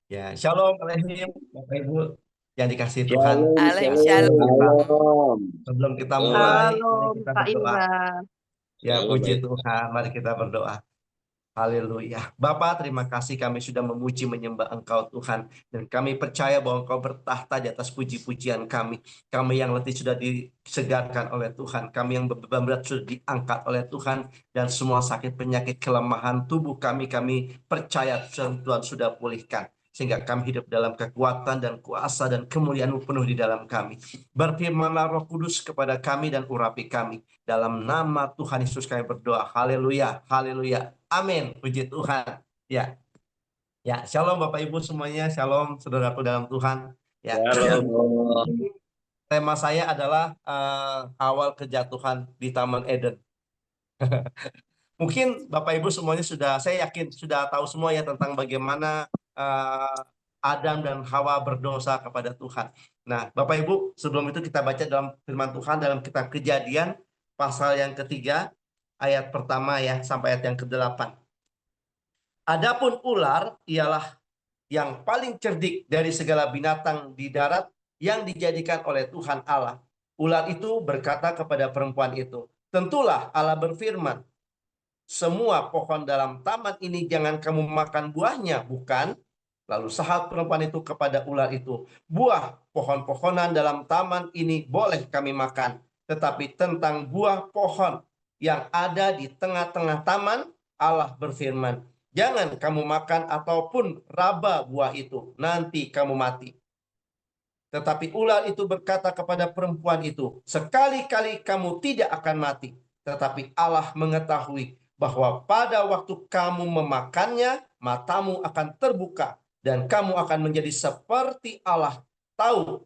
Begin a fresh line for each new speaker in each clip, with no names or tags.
Ya, shalom Alehim, Bapak Ibu yang dikasih Tuhan.
Shalom,
Nah,
Alayhi
sebelum
shalom.
kita
shalom.
sebelum kita
Shalom,
mulai, mari
Shalom,
kita
Kak
berdoa.
Indra.
Ya,
shalom,
puji
baik.
Tuhan, mari kita berdoa. Haleluya. Bapak, terima kasih kami sudah memuji menyembah Engkau Tuhan. Dan kami percaya bahwa Engkau bertahta di atas puji-pujian kami. Kami yang letih sudah disegarkan oleh Tuhan. Kami yang beban berat sudah diangkat oleh Tuhan. Dan semua sakit penyakit kelemahan tubuh kami percaya Tuhan sudah pulihkan. Sehingga kami hidup dalam kekuatan dan kuasa dan kemuliaan-Mu penuh di dalam kami. Berfirmanlah Roh Kudus kepada kami dan urapi kami. Dalam nama Tuhan Yesus kami berdoa. Haleluya, haleluya. Amin, puji Tuhan. Ya, ya, shalom Bapak Ibu semuanya, shalom saudaraku dalam Tuhan. Ya,
Shalom.
tema saya adalah awal kejatuhan di Taman Eden. Mungkin Bapak Ibu semuanya saya yakin sudah tahu semua ya tentang bagaimana Adam dan Hawa berdosa kepada Tuhan. Nah, Bapak Ibu, sebelum itu kita baca dalam firman Tuhan dalam kitab Kejadian pasal yang ketiga ayat pertama ya sampai ayat yang ke-8. Adapun ular ialah yang paling cerdik dari segala binatang di darat yang dijadikan oleh Tuhan Allah. Ular itu berkata kepada perempuan itu, "Tentulah Allah berfirman, semua pohon dalam taman ini jangan kamu makan buahnya, bukan?" Lalu sahut perempuan itu kepada ular itu, "Buah pohon-pohonan dalam taman ini boleh kami makan, tetapi tentang buah pohon yang ada di tengah-tengah taman, Allah berfirman, jangan kamu makan ataupun raba buah itu, nanti kamu mati." Tetapi ular itu berkata kepada perempuan itu, "Sekali-kali kamu tidak akan mati." Tetapi Allah mengetahui bahwa pada waktu kamu memakannya, matamu akan terbuka dan kamu akan menjadi seperti Allah, tahu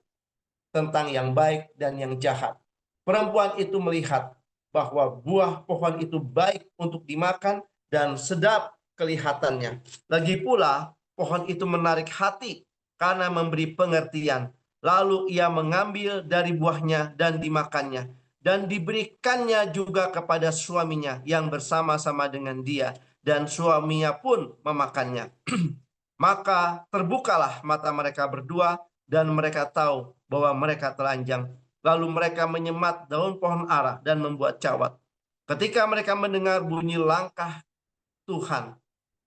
tentang yang baik dan yang jahat. Perempuan itu melihat bahwa buah pohon itu baik untuk dimakan dan sedap kelihatannya. Lagi pula pohon itu menarik hati karena memberi pengertian. Lalu ia mengambil dari buahnya dan dimakannya. Dan diberikannya juga kepada suaminya yang bersama-sama dengan dia. Dan suaminya pun memakannya. Maka terbukalah mata mereka berdua dan mereka tahu bahwa mereka telanjang. Lalu mereka menyemat daun pohon ara dan membuat cawat. Ketika mereka mendengar bunyi langkah Tuhan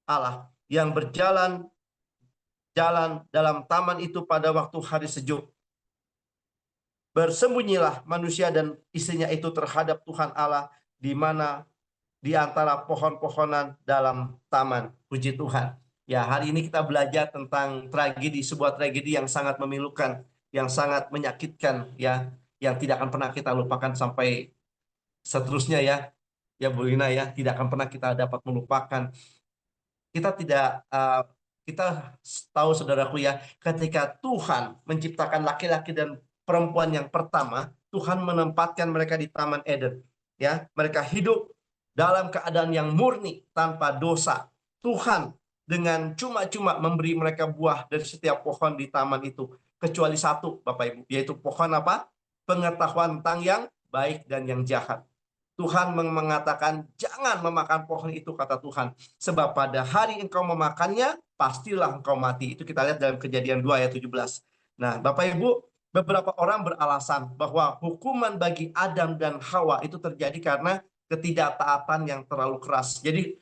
Allah yang berjalan dalam taman itu pada waktu hari sejuk, bersembunyilah manusia dan istrinya itu terhadap Tuhan Allah di mana di antara pohon-pohonan dalam taman. Puji Tuhan. Ya, hari ini kita belajar tentang sebuah tragedi yang sangat memilukan, yang sangat menyakitkan ya, yang tidak akan pernah kita lupakan sampai seterusnya ya. Ya Bu Lina ya, tidak akan pernah kita dapat melupakan. Kita tidak kita tahu saudaraku ya, ketika Tuhan menciptakan laki-laki dan perempuan yang pertama, Tuhan menempatkan mereka di Taman Eden. Ya, mereka hidup dalam keadaan yang murni tanpa dosa. Tuhan dengan cuma-cuma memberi mereka buah dari setiap pohon di taman itu, kecuali satu, Bapak Ibu, yaitu pohon apa? Pengetahuan tentang yang baik dan yang jahat. Tuhan mengatakan, jangan memakan pohon itu, kata Tuhan. Sebab pada hari engkau memakannya, pastilah engkau mati. Itu kita lihat dalam Kejadian 2 ayat 17. Nah, Bapak Ibu, beberapa orang beralasan bahwa hukuman bagi Adam dan Hawa itu terjadi karena ketidaktaatan yang terlalu keras. Jadi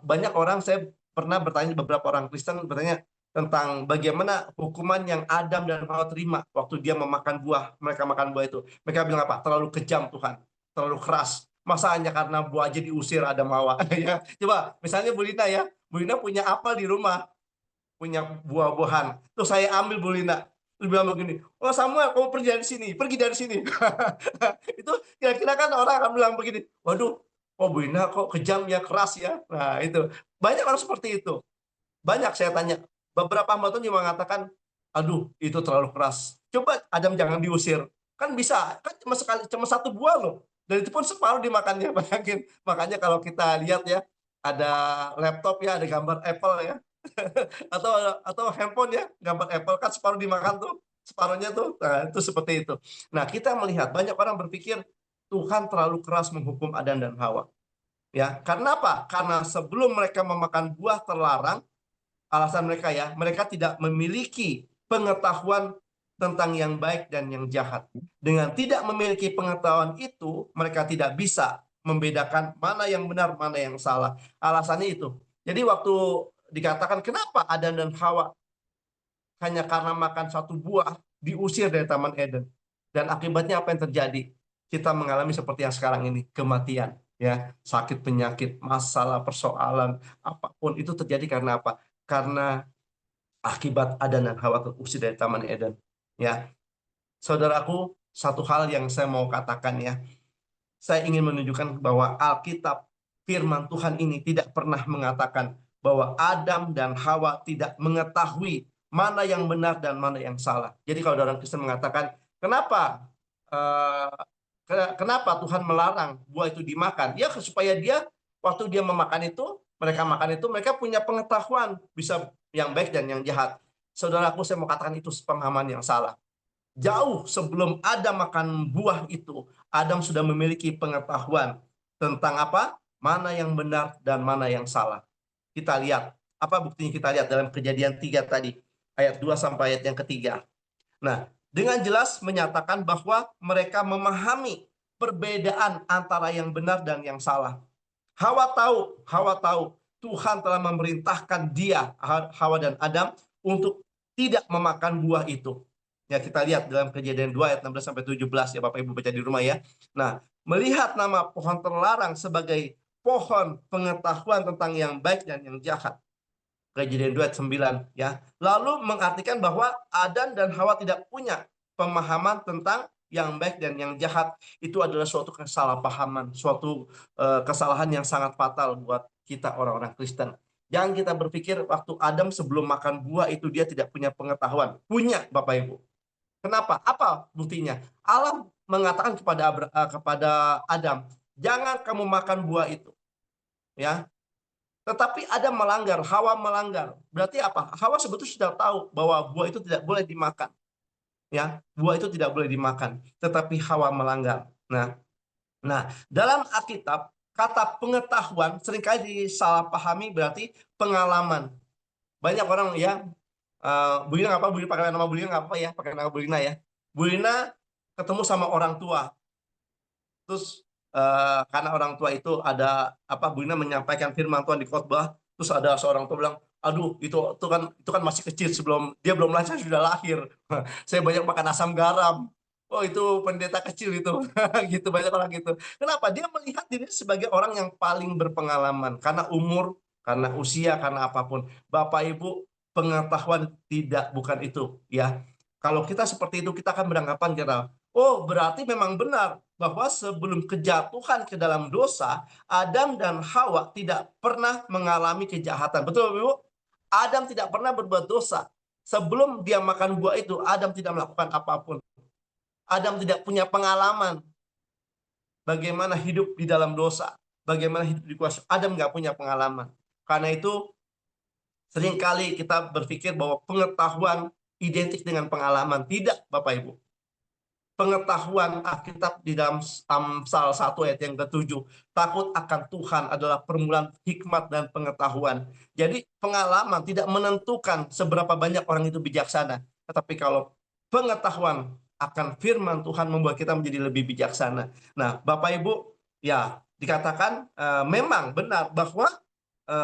banyak orang, saya pernah bertanya, beberapa orang Kristen bertanya tentang bagaimana hukuman yang Adam dan Hawa terima waktu dia memakan buah, mereka makan buah itu. Mereka bilang apa? Terlalu kejam Tuhan, terlalu keras. Masa hanya karena buah aja diusir Adam Hawa? Ya, coba misalnya Bu Lina ya, Bu Lina punya apel di rumah, punya buah-buahan. Terus saya ambil Bu Lina. Terus bilang begini, "Oh Samuel, kamu pergi dari sini, pergi dari sini." Itu kira-kira kan orang akan bilang begini, "Waduh, oh Bu Lina kok kejam ya, keras ya." Nah itu, banyak orang seperti itu. Banyak saya tanya, beberapa hamba Tuhan juga mengatakan, "Aduh, itu terlalu keras. Coba Adam jangan diusir." Kan bisa, kan cuma satu buah loh. Dan itu pun separuh dimakannya, bayangin. Makanya kalau kita lihat ya, ada laptop ya, ada gambar Apple ya, atau handphone ya, gambar Apple kan separuh dimakan tuh, separuhnya tuh. Nah, itu seperti itu. Nah, kita melihat banyak orang berpikir Tuhan terlalu keras menghukum Adam dan Hawa. Ya, karena apa? Karena sebelum mereka memakan buah terlarang, alasan mereka ya, mereka tidak memiliki pengetahuan tentang yang baik dan yang jahat. Dengan tidak memiliki pengetahuan itu, mereka tidak bisa membedakan mana yang benar, mana yang salah. Alasannya itu. Jadi waktu dikatakan kenapa Adam dan Hawa hanya karena makan satu buah diusir dari Taman Eden. Dan akibatnya apa yang terjadi? Kita mengalami seperti yang sekarang ini, kematian, ya, sakit penyakit, masalah, persoalan, apapun itu terjadi karena apa? Karena akibat Adam dan Hawa terusir dari Taman Eden. Ya, saudaraku, satu hal yang saya mau katakan ya, saya ingin menunjukkan bahwa Alkitab, firman Tuhan ini tidak pernah mengatakan bahwa Adam dan Hawa tidak mengetahui mana yang benar dan mana yang salah. Jadi kalau orang Kristen mengatakan, kenapa eh, kenapa Tuhan melarang buah itu dimakan? Ya supaya dia waktu dia memakan itu, mereka makan itu, mereka punya pengetahuan bisa yang baik dan yang jahat. Saudaraku, saya mau katakan itu pemahaman yang salah. Jauh sebelum Adam makan buah itu, Adam sudah memiliki pengetahuan tentang apa? Mana yang benar dan mana yang salah. Kita lihat, apa buktinya kita lihat dalam Kejadian 3 tadi, ayat 2 sampai ayat yang ketiga. Nah, dengan jelas menyatakan bahwa mereka memahami perbedaan antara yang benar dan yang salah. Hawa tahu Tuhan telah memerintahkan dia, Hawa dan Adam, untuk tidak memakan buah itu. Ya, kita lihat dalam Kejadian 2 ayat 16 sampai 17 ya Bapak Ibu baca di rumah ya. Nah, melihat nama pohon terlarang sebagai pohon pengetahuan tentang yang baik dan yang jahat. Kejadian 2 ayat 9 ya. Lalu mengartikan bahwa Adam dan Hawa tidak punya pemahaman tentang yang baik dan yang jahat. Itu adalah suatu kesalahpahaman, suatu kesalahan yang sangat fatal buat kita orang-orang Kristen. Jangan kita berpikir waktu Adam sebelum makan buah itu dia tidak punya pengetahuan. Punya, Bapak Ibu. Kenapa? Apa buktinya? Allah mengatakan kepada Adam, jangan kamu makan buah itu. Ya, tetapi Adam melanggar, Hawa melanggar. Berarti apa? Hawa sebetulnya sudah tahu bahwa buah itu tidak boleh dimakan. Ya, buah itu tidak boleh dimakan. Tetapi Hawa melanggar. Nah, dalam Alkitab kata pengetahuan seringkali disalahpahami berarti pengalaman. Banyak orang ya, Bu Lina apa? Bu Lina pakai nama Bu Lina nggak apa ya? Pakai nama Bu Lina ya. Bu Lina ketemu sama orang tua. Terus karena orang tua itu ada apa? Bu Lina menyampaikan firman Tuhan di khotbah. Terus ada seorang tua bilang, aduh itu kan masih kecil sebelum dia belum lahir saya sudah lahir. Saya banyak makan asam garam. Oh itu pendeta kecil itu, gitu banyak orang gitu. Kenapa? Dia melihat diri sebagai orang yang paling berpengalaman karena umur, karena usia, karena apapun. Bapak Ibu, pengetahuan tidak bukan itu, ya. Kalau kita seperti itu kita akan beranggapan kita, oh berarti memang benar bahwa sebelum kejatuhan ke dalam dosa, Adam dan Hawa tidak pernah mengalami kejahatan. Betul, Ibu? Adam tidak pernah berbuat dosa. Sebelum dia makan buah itu, Adam tidak melakukan apapun. Adam tidak punya pengalaman bagaimana hidup di dalam dosa, bagaimana hidup di kuasa. Adam nggak punya pengalaman. Karena itu seringkali kita berpikir bahwa pengetahuan identik dengan pengalaman. Tidak, Bapak Ibu. Pengetahuan Alkitab di dalam Amsal 1 ayat yang ke-7, takut akan Tuhan adalah permulaan hikmat dan pengetahuan. Jadi pengalaman tidak menentukan seberapa banyak orang itu bijaksana, tetapi kalau pengetahuan akan firman Tuhan membuat kita menjadi lebih bijaksana. Nah, Bapak Ibu, ya dikatakan memang benar bahwa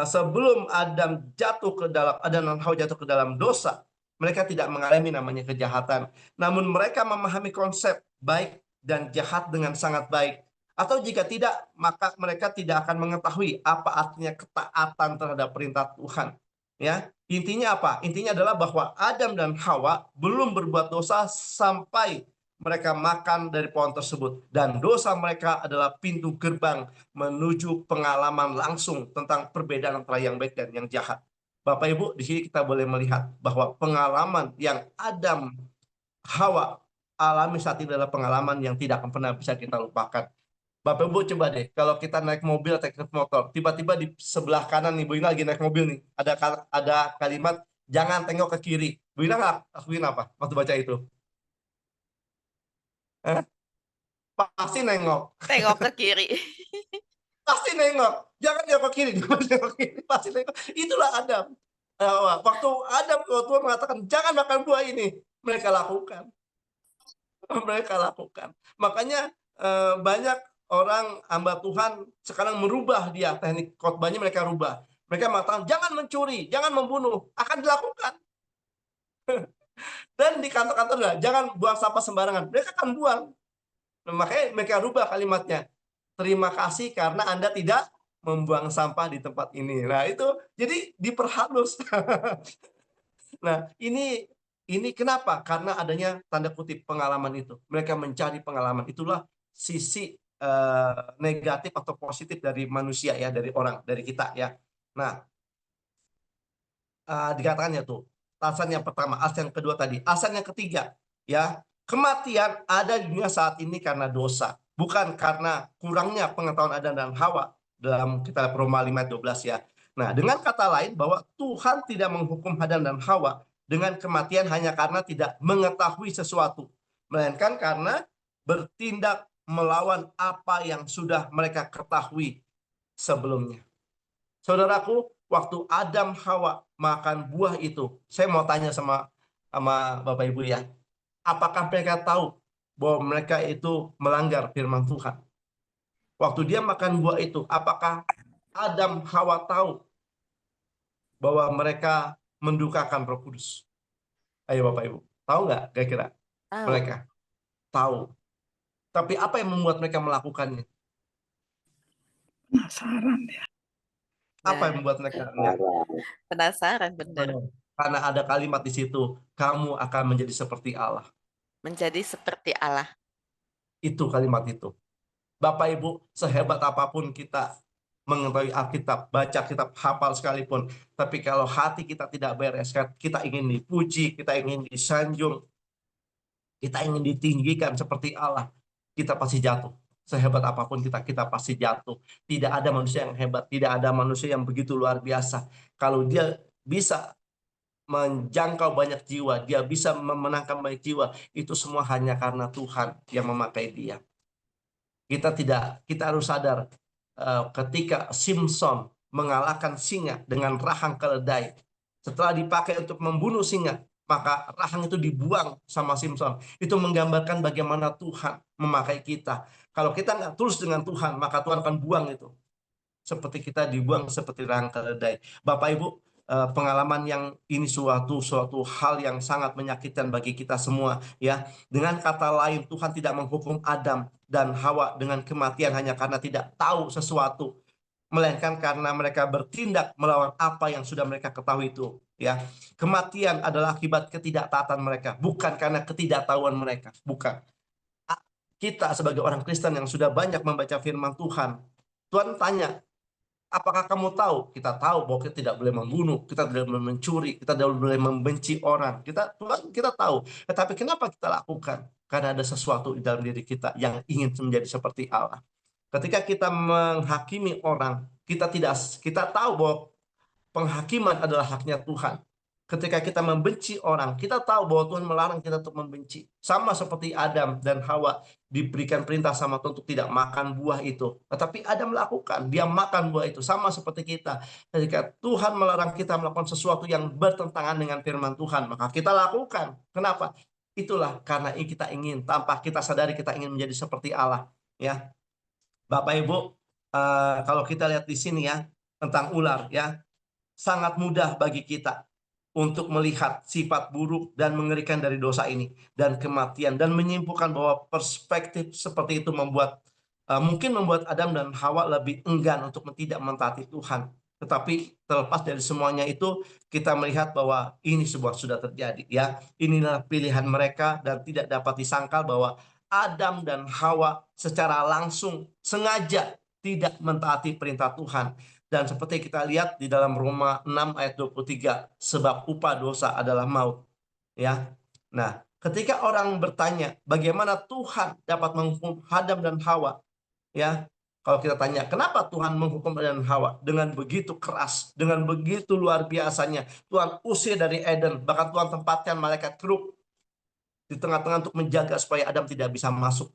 sebelum Adam dan Hawa jatuh ke dalam dosa, mereka tidak mengalami namanya kejahatan. Namun mereka memahami konsep baik dan jahat dengan sangat baik. Atau jika tidak, maka mereka tidak akan mengetahui apa artinya ketaatan terhadap perintah Tuhan. Ya, intinya apa? Intinya adalah bahwa Adam dan Hawa belum berbuat dosa sampai mereka makan dari pohon tersebut. Dan dosa mereka adalah pintu gerbang menuju pengalaman langsung tentang perbedaan antara yang baik dan yang jahat. Bapak Ibu, di sini kita boleh melihat bahwa pengalaman yang Adam, Hawa alami saat ini adalah pengalaman yang tidak akan pernah bisa kita lupakan. Bapak Ibu coba deh, kalau kita naik mobil atau naik motor, tiba-tiba di sebelah kanan nih, Bu Ina lagi naik mobil nih, ada kalimat jangan tengok ke kiri. Bu Ina lakuin apa waktu baca itu? Eh? Pasti nengok.
Tengok ke kiri.
Pasti nengok. Jangan nengok ke kiri, pasti nengok. Itulah Adam. Waktu Adam, Tuhan mengatakan jangan makan buah ini, mereka lakukan. Mereka lakukan. Makanya banyak orang hamba Tuhan sekarang merubah dia teknik khotbahnya, mereka rubah. Mereka mengatakan jangan mencuri, jangan membunuh, akan dilakukan. Dan di kantor-kantor jangan buang sampah sembarangan, mereka akan buang. Makanya mereka rubah kalimatnya. Terima kasih karena Anda tidak membuang sampah di tempat ini. Nah, itu jadi diperhalus. Nah, ini kenapa? Karena adanya tanda kutip pengalaman itu. Mereka mencari pengalaman. Itulah sisi negatif atau positif dari manusia ya, dari orang, dari kita ya. Nah, dikatakan ya tuh, alasan yang pertama, alasan yang kedua tadi, alasan yang ketiga ya, kematian ada di dunia saat ini karena dosa, bukan karena kurangnya pengetahuan Adam dan Hawa dalam kita Roma 5:12 ya. Nah, dengan kata lain bahwa Tuhan tidak menghukum Adam dan Hawa dengan kematian hanya karena tidak mengetahui sesuatu, melainkan karena bertindak melawan apa yang sudah mereka ketahui sebelumnya. Saudaraku, waktu Adam Hawa makan buah itu, saya mau tanya sama Bapak Ibu ya, apakah mereka tahu bahwa mereka itu melanggar firman Tuhan? Waktu dia makan buah itu, apakah Adam Hawa tahu bahwa mereka mendukakan Roh Kudus? Ayo Bapak Ibu, tahu nggak kira-kira?
Tahu.
Mereka tahu. Tapi apa yang membuat mereka melakukannya?
Penasaran ya.
Apa yang
Nah,
membuat mereka enggak?
penasaran bener.
Karena ada kalimat di situ, kamu akan menjadi seperti Allah.
Menjadi seperti Allah.
Itu kalimat itu. Bapak Ibu, sehebat apapun kita mengetahui Alkitab, baca kitab, hafal sekalipun, tapi kalau hati kita tidak beres, kita ingin dipuji, kita ingin disanjung, kita ingin ditinggikan seperti Allah, kita pasti jatuh. Sehebat apapun kita pasti jatuh. Tidak ada manusia yang hebat, tidak ada manusia yang begitu luar biasa. Kalau dia bisa menjangkau banyak jiwa, dia bisa memenangkan banyak jiwa, itu semua hanya karena Tuhan yang memakai dia. Kita harus sadar ketika Simpson mengalahkan singa dengan rahang keledai, setelah dipakai untuk membunuh singa, maka rahang itu dibuang sama Simpson. Itu menggambarkan bagaimana Tuhan memakai kita. Kalau kita nggak tulus dengan Tuhan, maka Tuhan akan buang itu. Seperti kita dibuang seperti rahang keledai. Bapak Ibu, pengalaman yang ini suatu hal yang sangat menyakitkan bagi kita semua ya. Dengan kata lain, Tuhan tidak menghukum Adam dan Hawa dengan kematian hanya karena tidak tahu sesuatu, melainkan karena mereka bertindak melawan apa yang sudah mereka ketahui itu ya. Kematian adalah akibat ketidaktaatan mereka, bukan karena ketidaktahuan mereka, bukan. Kita sebagai orang Kristen yang sudah banyak membaca firman Tuhan, Tuhan tanya, apakah kamu tahu? Kita tahu bahwa kita tidak boleh membunuh, kita tidak boleh mencuri, kita tidak boleh membenci orang. Kita tahu. Tetapi kenapa kita lakukan? Karena ada sesuatu di dalam diri kita yang ingin menjadi seperti Allah. Ketika kita menghakimi orang, kita tahu bahwa penghakiman adalah haknya Tuhan. Ketika kita membenci orang, kita tahu bahwa Tuhan melarang kita untuk membenci. Sama seperti Adam dan Hawa diberikan perintah sama Tuhan untuk tidak makan buah itu. Tetapi Adam melakukan, dia makan buah itu. Sama seperti kita. Ketika Tuhan melarang kita melakukan sesuatu yang bertentangan dengan firman Tuhan, maka kita lakukan. Kenapa? Itulah karena kita ingin, tanpa kita sadari kita ingin menjadi seperti Allah. Ya, Bapak Ibu, kalau kita lihat di sini ya, tentang ular ya, sangat mudah bagi kita untuk melihat sifat buruk dan mengerikan dari dosa ini dan kematian, dan menyimpulkan bahwa perspektif seperti itu mungkin membuat Adam dan Hawa lebih enggan untuk tidak mentaati Tuhan. Tetapi terlepas dari semuanya itu, kita melihat bahwa ini sudah terjadi ya. Inilah pilihan mereka dan tidak dapat disangkal bahwa Adam dan Hawa secara langsung sengaja tidak mentaati perintah Tuhan. Dan seperti kita lihat di dalam Roma 6 ayat 23, sebab upah dosa adalah maut. Ya. Nah, ketika orang bertanya bagaimana Tuhan dapat menghukum Adam dan Hawa, ya. Kalau kita tanya, kenapa Tuhan menghukum Adam dan Hawa dengan begitu keras, dengan begitu luar biasanya? Tuhan usir dari Eden, bahkan Tuhan tempatkan malaikat keruk di tengah-tengah untuk menjaga supaya Adam tidak bisa masuk.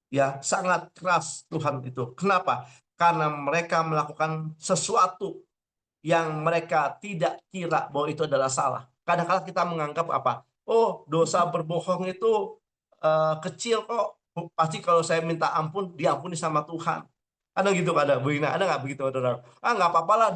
Ya, sangat keras Tuhan itu. Kenapa? Karena mereka melakukan sesuatu yang mereka tidak kira bahwa itu adalah salah. Kadang-kadang kita menganggap apa? Oh, dosa berbohong itu kecil kok. Pasti kalau saya minta ampun, diampuni sama Tuhan. Ada gitu ada Bu Ina, ada nggak begitu saudara? Nggak apa-apa lah,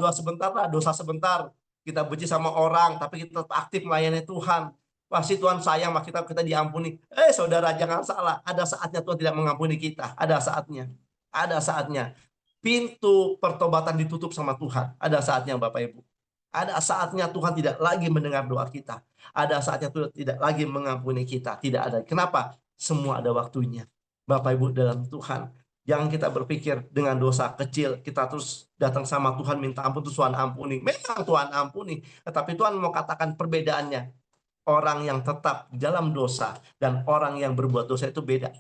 dosa sebentar. Kita benci sama orang, tapi kita tetap aktif melayani Tuhan. Pasti Tuhan sayang sama kita diampuni. Saudara jangan salah, ada saatnya Tuhan tidak mengampuni kita. Ada saatnya. Ada saatnya. Pintu pertobatan ditutup sama Tuhan. Ada saatnya Bapak Ibu. Ada saatnya Tuhan tidak lagi mendengar doa kita. Ada saatnya Tuhan tidak lagi mengampuni kita. Tidak ada. Kenapa? Semua ada waktunya. Bapak Ibu dalam Tuhan. Jangan kita berpikir dengan dosa kecil, kita terus datang sama Tuhan minta ampun, terus Tuhan ampuni. Memang Tuhan ampuni. Tetapi Tuhan mau katakan perbedaannya. Orang yang tetap di dalam dosa dan orang yang berbuat dosa itu beda.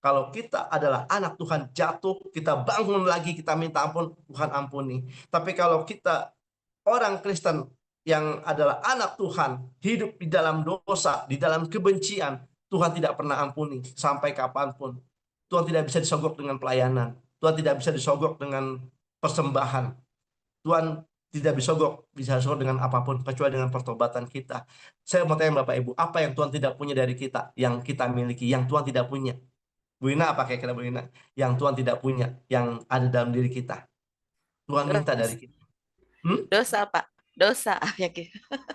Kalau kita adalah anak Tuhan jatuh, kita bangun lagi, kita minta ampun, Tuhan ampuni. Tapi kalau kita orang Kristen yang adalah anak Tuhan, hidup di dalam dosa, di dalam kebencian, Tuhan tidak pernah ampuni sampai kapanpun. Tuhan tidak bisa disogok dengan pelayanan. Tuhan tidak bisa disogok dengan persembahan. Tuhan tidak bisa disogok dengan apapun kecuali dengan pertobatan kita. Saya mau tanya Bapak Ibu, apa yang Tuhan tidak punya dari kita, yang kita miliki, yang Tuhan tidak punya? Bu Ina, apa kira-kira Bu Ina? Yang Tuhan tidak punya, yang ada dalam diri kita. Tuhan minta dari kita.
Dosa, Pak. Dosa.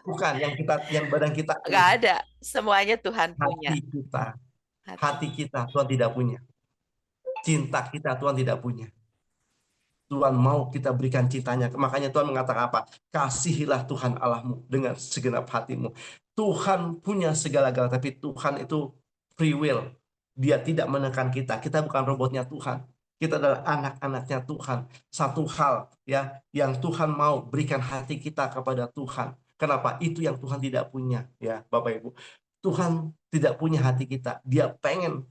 Bukan, yang badan kita
Nggak
ini.
ada. Semuanya Tuhan punya.
Hati kita.
Hati.
Hati kita Tuhan tidak punya. Cinta kita Tuhan tidak punya. Tuhan mau kita berikan cintanya. Makanya Tuhan mengatakan apa? Kasihilah Tuhan Allahmu dengan segenap hatimu. Tuhan punya segala-galanya, tapi Tuhan itu free will. Dia tidak menekan kita. Kita bukan robotnya Tuhan. Kita adalah anak-anaknya Tuhan. Satu hal ya yang Tuhan mau berikan hati kita kepada Tuhan. Kenapa? Itu yang Tuhan tidak punya ya Bapak Ibu. Tuhan tidak punya hati kita. Dia pengen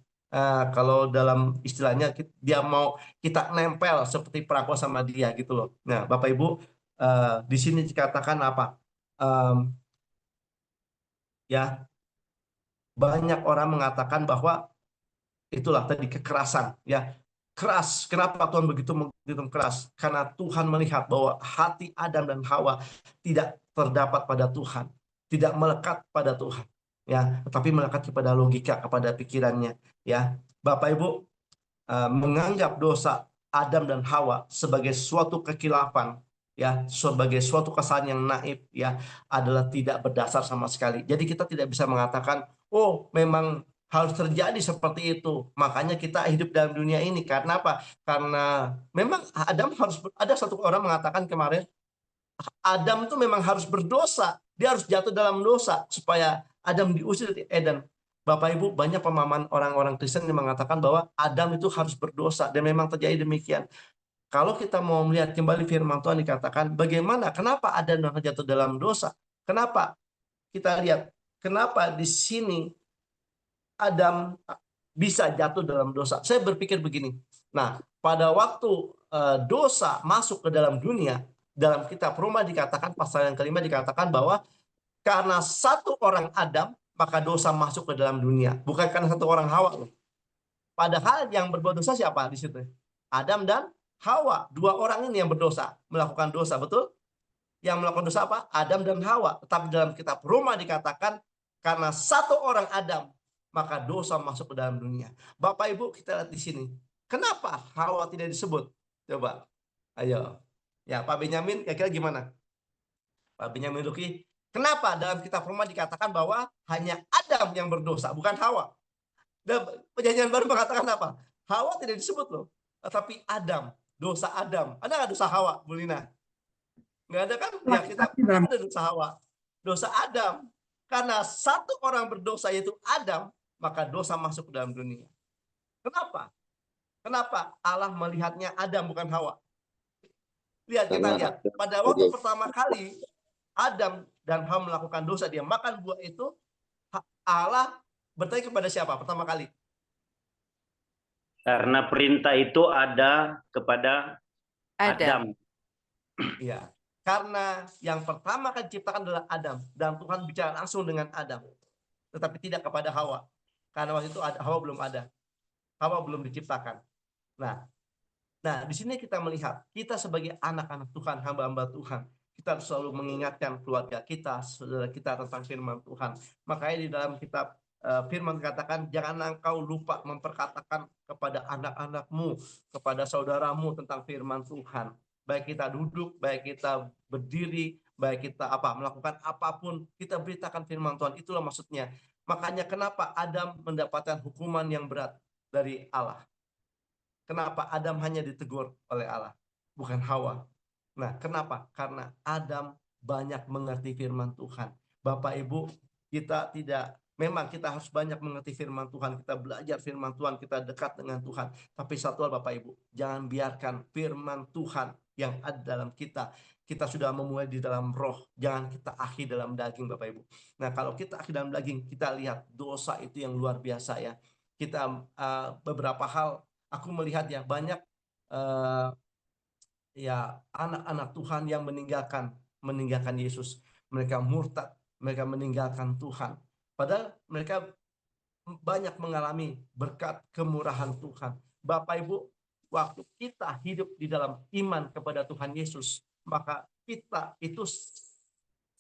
kalau dalam istilahnya dia mau kita nempel seperti perangko sama dia gitu loh. Nah, Bapak Ibu, di sini dikatakan apa? Ya, banyak orang mengatakan bahwa itulah tadi kekerasan, ya. Keras. Kenapa Tuhan begitu keras? Karena Tuhan melihat bahwa hati Adam dan Hawa tidak terdapat pada Tuhan, tidak melekat pada Tuhan, ya, tetapi melekat kepada logika, kepada pikirannya, ya. Bapak Ibu, menganggap dosa Adam dan Hawa sebagai suatu kekilapan, ya, sebagai suatu kesalahan yang naif, ya, adalah tidak berdasar sama sekali. Jadi kita tidak bisa mengatakan, oh, memang harus terjadi seperti itu. Makanya kita hidup dalam dunia ini. Karena apa? Karena memang Adam harus ada satu orang mengatakan kemarin, Adam itu memang harus berdosa. Dia harus jatuh dalam dosa supaya Adam diusir dari Eden. Bapak Ibu, banyak pemahaman orang-orang Kristen yang mengatakan bahwa Adam itu harus berdosa, dan memang terjadi demikian. Kalau kita mau melihat kembali firman Tuhan dikatakan, bagaimana, kenapa Adam jatuh dalam dosa? Kenapa? Kita lihat, kenapa di sini Adam bisa jatuh dalam dosa. Saya berpikir begini, nah, pada waktu dosa masuk ke dalam dunia, dalam kitab Roma dikatakan, pasal yang kelima dikatakan bahwa karena satu orang Adam, maka dosa masuk ke dalam dunia. Bukan karena satu orang Hawa. Padahal yang berbuat dosa siapa di situ? Adam dan Hawa. Dua orang ini yang berdosa, melakukan dosa, betul? Yang melakukan dosa apa? Adam dan Hawa. Tetapi dalam kitab Roma dikatakan, karena satu orang Adam, maka dosa masuk ke dalam dunia. Bapak Ibu, kita lihat di sini. Kenapa Hawa tidak disebut? Coba. Ayo. Ya, Pak Benyamin, kira-kira gimana? Pak Benyamin Luki, kenapa dalam kitab Roma dikatakan bahwa hanya Adam yang berdosa, bukan Hawa? Dan perjanjian baru mengatakan apa? Hawa tidak disebut loh. Tapi Adam, dosa Adam. Ada nggak dosa Hawa, Bu Lina? Nggak ada kan? Ya, kita ada dosa Hawa. Dosa Adam. Karena satu orang berdosa yaitu Adam, maka dosa masuk ke dalam dunia. Kenapa? Kenapa Allah melihatnya Adam bukan Hawa? Lihat, kita lihat. Pada waktu pertama kali Adam dan Hawa melakukan dosa, dia makan buah itu, Allah bertanya kepada siapa pertama kali?
Karena perintah itu ada kepada Adam.
Iya. Karena yang pertama kali diciptakan adalah Adam, dan Tuhan bicara langsung dengan Adam, tetapi tidak kepada Hawa. Karena waktu itu Hawa belum ada. Hawa belum diciptakan. Nah, di sini kita melihat kita sebagai anak-anak Tuhan, hamba-hamba Tuhan, kita harus selalu mengingatkan keluarga kita, saudara kita tentang firman Tuhan. Makanya di dalam kitab firman katakan, jangan engkau lupa memperkatakan kepada anak-anakmu, kepada saudaramu tentang firman Tuhan. Baik kita duduk, baik kita berdiri, baik kita melakukan apapun, kita beritakan firman Tuhan. Itulah maksudnya. Makanya kenapa Adam mendapatkan hukuman yang berat dari Allah? Kenapa Adam hanya ditegur oleh Allah, bukan Hawa? Nah, kenapa? Karena Adam banyak mengerti firman Tuhan. Bapak Ibu, memang kita harus banyak mengerti firman Tuhan, kita belajar firman Tuhan, kita dekat dengan Tuhan. Tapi satu hal Bapak Ibu, jangan biarkan firman Tuhan yang ada dalam kita sudah memulai di dalam roh, jangan kita akhir dalam daging Bapak Ibu. Nah, kalau kita akhir dalam daging, kita lihat dosa itu yang luar biasa ya. Kita beberapa hal, aku melihat ya banyak anak-anak Tuhan yang meninggalkan Yesus. Mereka murtad, mereka meninggalkan Tuhan. Padahal mereka banyak mengalami berkat kemurahan Tuhan. Bapak Ibu, waktu kita hidup di dalam iman kepada Tuhan Yesus, maka kita itu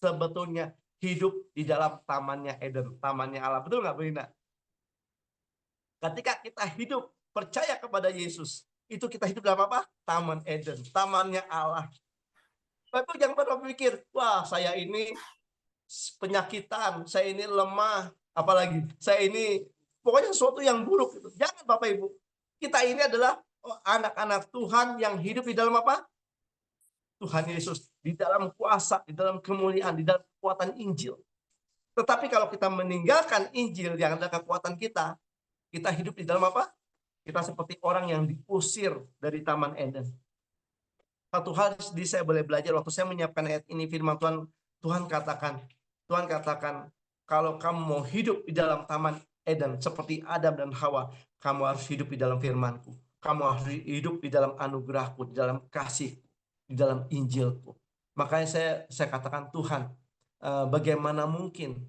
sebetulnya hidup di dalam tamannya Eden, tamannya Allah. Betul nggak, Bu Ina? Ketika kita hidup percaya kepada Yesus, itu kita hidup dalam apa? Taman Eden, tamannya Allah. Bapak jangan pernah berpikir, wah saya ini penyakitan, saya ini lemah, apalagi saya ini pokoknya sesuatu yang buruk. Jangan Bapak Ibu, kita ini adalah anak-anak Tuhan yang hidup di dalam apa? Tuhan Yesus, di dalam kuasa, di dalam kemuliaan, di dalam kekuatan Injil. Tetapi kalau kita meninggalkan Injil yang ada kekuatan kita hidup di dalam apa? Kita seperti orang yang diusir dari Taman Eden. Satu hal saya boleh belajar waktu saya menyiapkan ayat ini, firman Tuhan katakan, kalau kamu mau hidup di dalam Taman Eden seperti Adam dan Hawa, kamu harus hidup di dalam firman-Ku. Kamu harus hidup di dalam anugerah-Ku, di dalam kasih, di dalam Injil-Ku. Makanya saya katakan, Tuhan, bagaimana mungkin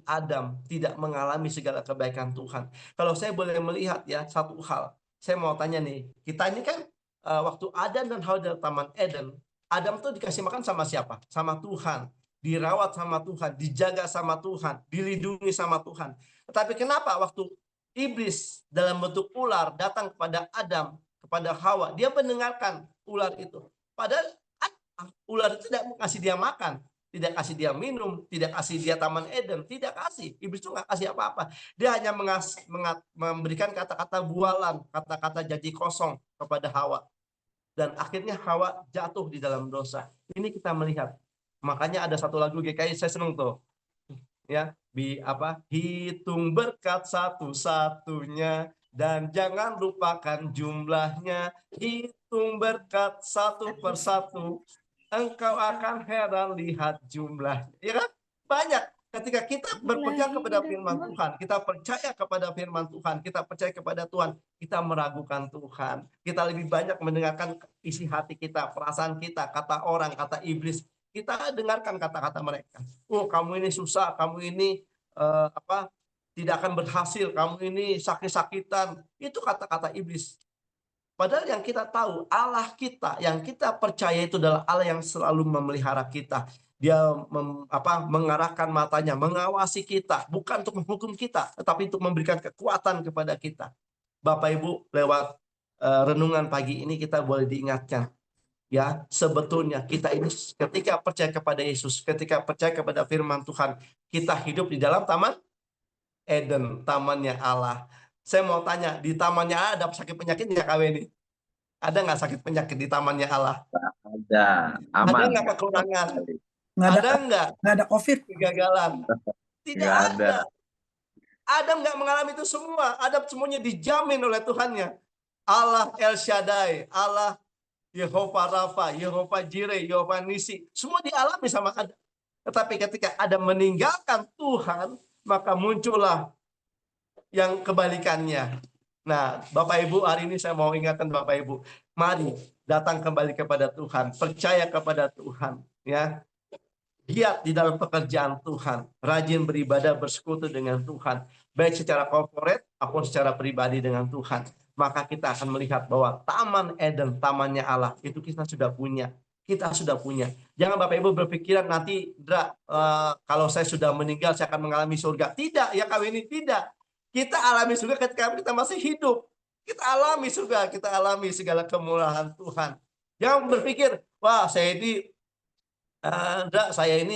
Adam tidak mengalami segala kebaikan Tuhan. Kalau saya boleh melihat ya satu hal, saya mau tanya nih, kita ini kan waktu Adam dan Hawa di Taman Eden, Adam tuh dikasih makan sama siapa? Sama Tuhan, dirawat sama Tuhan, dijaga sama Tuhan, dilindungi sama Tuhan. Tetapi kenapa waktu iblis dalam bentuk ular datang kepada Adam, kepada Hawa, dia mendengarkan ular itu. Padahal ular itu tidak kasih dia makan, tidak kasih dia minum, tidak kasih dia Taman Eden, tidak kasih. Iblis itu nggak kasih apa-apa. Dia hanya memberikan kata-kata bualan, kata-kata janji kosong kepada Hawa. Dan akhirnya Hawa jatuh di dalam dosa. Ini kita melihat. Makanya ada satu lagu GKI saya seneng tuh. Ya, hitung berkat satu-satunya dan jangan lupakan jumlahnya. Hitung berkat satu persatu, engkau akan heran lihat jumlahnya. Ya kan? Banyak. Ketika kita berpegang kepada firman Tuhan, kita percaya kepada firman Tuhan, kita percaya kepada Tuhan, kita meragukan Tuhan. Kita lebih banyak mendengarkan isi hati kita, perasaan kita, kata orang, kata iblis. Kita dengarkan kata-kata mereka. Oh, kamu ini susah, kamu ini tidak akan berhasil, kamu ini sakit-sakitan. Itu kata-kata iblis. Padahal yang kita tahu, Allah kita, yang kita percaya itu adalah Allah yang selalu memelihara kita. Dia mengarahkan matanya, mengawasi kita, bukan untuk menghukum kita, tetapi untuk memberikan kekuatan kepada kita. Bapak Ibu, lewat renungan pagi ini kita boleh diingatkan, ya, sebetulnya kita ini ketika percaya kepada Yesus, ketika percaya kepada firman Tuhan, kita hidup di dalam Taman Eden, tamannya Allah. Saya mau tanya, di tamannya Allah ada sakit penyakit nggak KW ini? Ada nggak sakit penyakit di tamannya Allah?
Ada, aman.
Ada nggak kekurangan? Ada nggak
ada COVID?
Kegagalan? Tidak ada. Adam nggak mengalami itu semua. Adam semuanya dijamin oleh Tuhannya. Allah El Shaddai, Allah Yehova Rafa, Yehova Jireh, Yehova Nisi, semua dialami sama Adam. Tetapi ketika Adam meninggalkan Tuhan, maka muncullah yang kebalikannya. Nah, Bapak Ibu, hari ini saya mau ingatkan Bapak Ibu, mari datang kembali kepada Tuhan, percaya kepada Tuhan, ya. Giat di dalam pekerjaan Tuhan, rajin beribadah, bersekutu dengan Tuhan, baik secara korporat maupun secara pribadi dengan Tuhan. Maka kita akan melihat bahwa Taman Eden, tamannya Allah, itu kita sudah punya. kita sudah punya. Jangan Bapak Ibu berpikiran nanti, kalau saya sudah meninggal saya akan mengalami surga. Tidak, ya kawin ini tidak. Kita alami surga ketika kita masih hidup. Kita alami surga, kita alami segala kemurahan Tuhan. Jangan berpikir, wah saya ini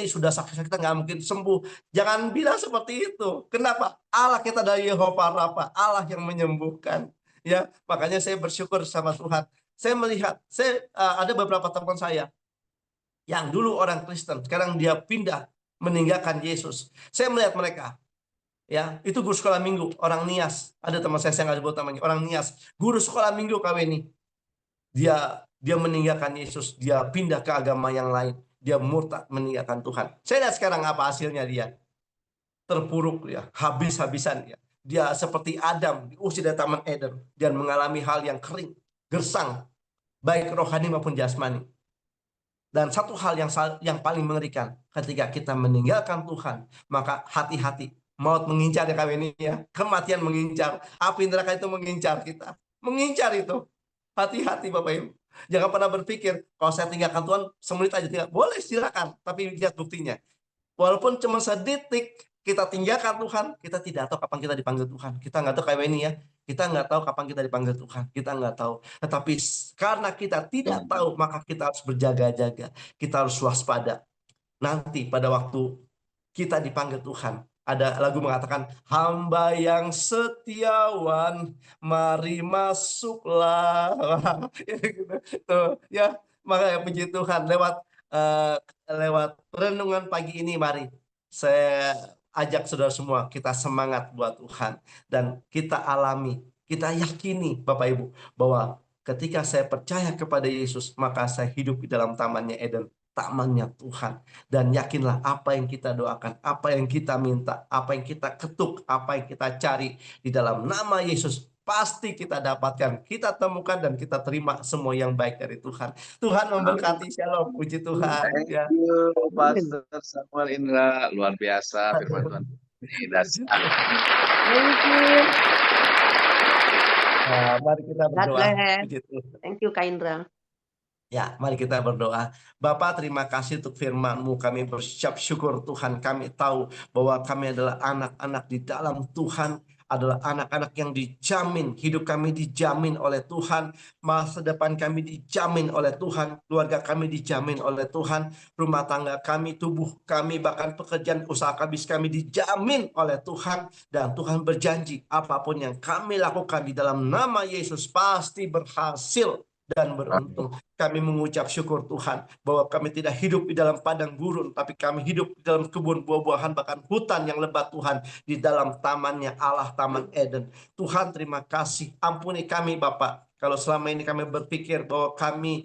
sudah sakit, kita nggak mungkin sembuh. Jangan bilang seperti itu. Kenapa? Allah kita dari Yehova Rafa, Allah yang menyembuhkan. Ya, makanya saya bersyukur sama Tuhan. Saya melihat, ada beberapa teman saya yang dulu orang Kristen, sekarang dia pindah meninggalkan Yesus. Saya melihat mereka, ya, itu guru sekolah minggu, orang Nias. Ada teman saya nggak sebut namanya, orang Nias, guru sekolah minggu KWNI. Dia meninggalkan Yesus, dia pindah ke agama yang lain, dia murtad meninggalkan Tuhan. Saya lihat sekarang apa hasilnya dia. Terpuruk ya, habis-habisan ya. Dia seperti Adam diusir dari Taman Eden dan mengalami hal yang kering, gersang, baik rohani maupun jasmani. Dan satu hal yang paling mengerikan, ketika kita meninggalkan Tuhan, maka hati-hati. Maut mengincar ya kawin ini ya. Kematian mengincar. Api neraka itu mengincar kita. Mengincar itu. Hati-hati Bapak Ibu. Jangan pernah berpikir, kalau saya tinggalkan Tuhan, semenit aja tinggal. Boleh silakan, tapi lihat buktinya. Walaupun cuma sedetik kita tinggalkan Tuhan, kita tidak tahu kapan kita dipanggil Tuhan. Kita nggak tahu kayak ini ya. Kita nggak tahu kapan kita dipanggil Tuhan. Kita nggak tahu. Tetapi karena kita tidak tahu, maka kita harus berjaga-jaga. Kita harus waspada. Nanti pada waktu kita dipanggil Tuhan, ada lagu mengatakan, hamba yang setiawan, mari masuklah. Tuh, ya, makanya puji Tuhan lewat renungan pagi ini, mari saya ajak saudara semua, kita semangat buat Tuhan dan kita alami, kita yakini Bapak Ibu bahwa ketika saya percaya kepada Yesus, maka saya hidup di dalam tamannya Eden, tamannya Tuhan. Dan yakinlah apa yang kita doakan, apa yang kita minta, apa yang kita ketuk, apa yang kita cari di dalam nama Yesus, pasti kita dapatkan, kita temukan, dan kita terima semua yang baik dari Tuhan. Tuhan memberkati. Shalom, puji Tuhan.
Thank
Ya.
you, Pastor Samuel Indra. Luar biasa firman Tuhan. Ini dasar.
Thank you.
Nah, mari kita
God
berdoa.
bless.
Puji Tuhan.
Thank you, Kak Indra.
Ya, mari kita berdoa. Bapa, terima kasih untuk firman-Mu. Kami berucap syukur Tuhan. Kami tahu bahwa kami adalah anak-anak di dalam Tuhan, adalah anak-anak yang dijamin. Hidup kami dijamin oleh Tuhan. Masa depan kami dijamin oleh Tuhan. Keluarga kami dijamin oleh Tuhan. Rumah tangga kami, tubuh kami, bahkan pekerjaan usaha kami dijamin oleh Tuhan. Dan Tuhan berjanji apapun yang kami lakukan di dalam nama Yesus pasti berhasil dan beruntung. Kami mengucap syukur Tuhan bahwa kami tidak hidup di dalam padang gurun, tapi kami hidup di dalam kebun buah-buahan, bahkan hutan yang lebat Tuhan, di dalam tamannya Allah, Taman Eden. Tuhan, terima kasih. Ampuni kami Bapak, kalau selama ini kami berpikir bahwa kami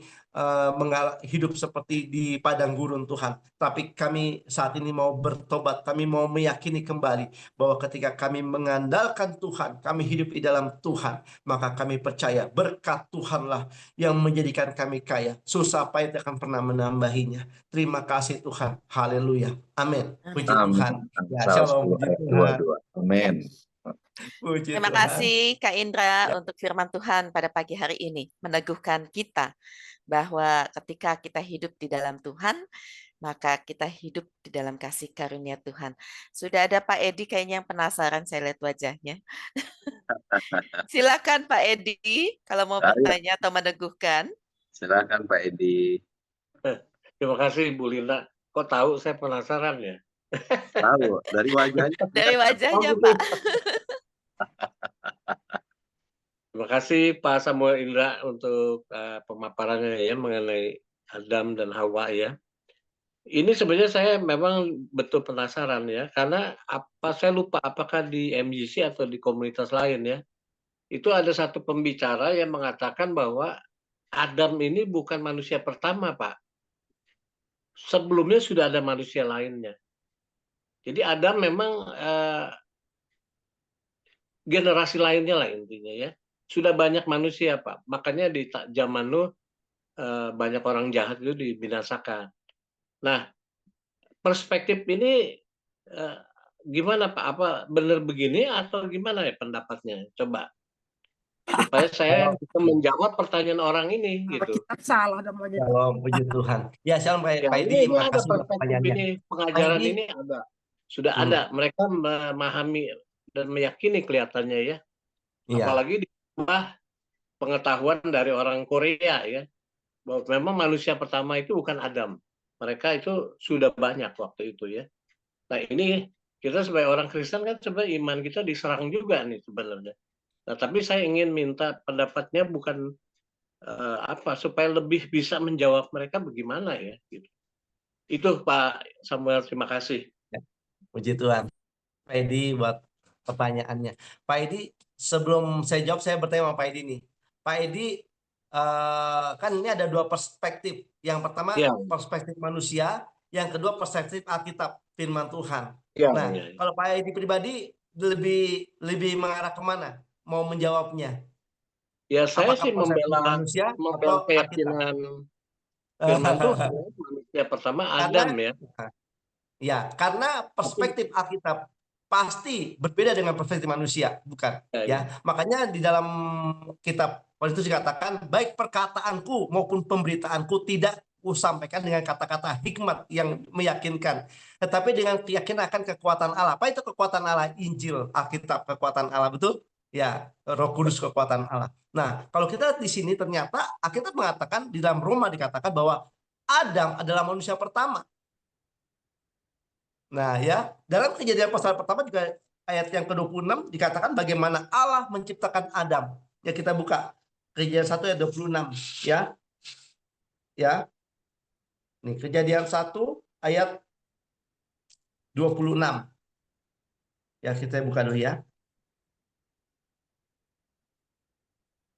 hidup seperti di padang gurun Tuhan. Tapi kami saat ini mau bertobat, kami mau meyakini kembali bahwa ketika kami mengandalkan Tuhan, kami hidup di dalam Tuhan, maka kami percaya berkat Tuhanlah yang menjadikan kami kaya. Susah payah tidak akan pernah menambahinya. Terima kasih Tuhan. Haleluya. Amin. Puji Tuhan. Ya, shalom. Puji Tuhan.
Amin.
Puji
Terima
Tuhan.
kasih Kak Indra
Ya.
untuk firman Tuhan pada pagi hari ini. Meneguhkan kita bahwa ketika kita hidup di dalam Tuhan, maka kita hidup di dalam kasih karunia Tuhan. Sudah ada Pak Edi kayaknya yang penasaran, saya lihat wajahnya. Silakan Pak Edi kalau mau bertanya atau meneguhkan.
Silakan Pak Edi.
Terima kasih Bu Linda. Kok tahu saya penasaran ya?
Tahu dari wajahnya.
Dari wajahnya Pak.
Terima kasih Pak Samuel Indra untuk pemaparannya ya mengenai Adam dan Hawa ya. Ini sebenarnya saya memang betul penasaran ya, karena saya lupa apakah di MJC atau di komunitas lain ya. Itu ada satu pembicara yang mengatakan bahwa Adam ini bukan manusia pertama, Pak. Sebelumnya sudah ada manusia lainnya. Jadi Adam memang generasi lainnya lah intinya ya. Sudah banyak manusia, Pak. Makanya di zaman Nuh banyak orang jahat itu dibinasakan. Nah, perspektif ini gimana Pak? Apa benar begini atau gimana ya pendapatnya? Coba. supaya saya bisa menjawab pertanyaan orang ini
Apa
gitu.
kita salah namanya?
Shalom, puji Tuhan. Ya, shalom
Ya,
Pak
ini
Edi,
ada
makasih buat
perspektif
pertanyaannya.
ini,
Pak
pengajaran
Edi,
ini sudah ada. Mereka memahami dan meyakini kelihatannya ya.
iya,
Apalagi di bawah pengetahuan dari orang Korea ya, bahwa memang manusia pertama itu bukan Adam. Mereka itu sudah banyak waktu itu ya. Nah ini kita sebagai orang Kristen kan sebenarnya iman kita diserang juga nih sebenarnya. Nah tapi saya ingin minta pendapatnya bukan supaya lebih bisa menjawab mereka bagaimana ya. Gitu. Itu Pak Samuel, terima kasih.
puji Tuhan. Pak Edi buat pertanyaannya. Pak Edi, sebelum saya jawab, saya bertanya sama Pak Edi nih. Pak Edi, kan ini ada dua perspektif. Yang pertama
Ya,
perspektif manusia, yang kedua perspektif Alkitab, firman Tuhan.
ya,
Nah,
ya.
kalau Pak Edi pribadi lebih mengarah kemana? Mau menjawabnya?
Ya saya
Apakah
sih
perspektif
membela
manusia atau Alkitab?
keyakinan firman Tuhan ya. Manusia pertama Adam
Karena
ya.
ya, karena
Tapi
perspektif Alkitab pasti berbeda dengan perspektif manusia, bukan?
ya,
Ya, makanya di dalam kitab Korintus dikatakan, baik perkataanku maupun pemberitaanku tidak kusampaikan dengan kata-kata hikmat yang meyakinkan, tetapi dengan keyakinan akan kekuatan Allah. Apa itu kekuatan Allah? Injil, Alkitab, kekuatan Allah, betul? Ya, Roh Kudus, kekuatan Allah. Nah, kalau kita lihat di sini ternyata Alkitab mengatakan di dalam Roma dikatakan bahwa Adam adalah manusia pertama. Nah, ya, dalam Kejadian pasal pertama juga ayat yang ke-26 dikatakan bagaimana Allah menciptakan Adam. Ya, kita buka Kejadian 1 ayat 26 ya. Ya. Nih, Kejadian 1 ayat 26. Ya, kita buka dulu ya.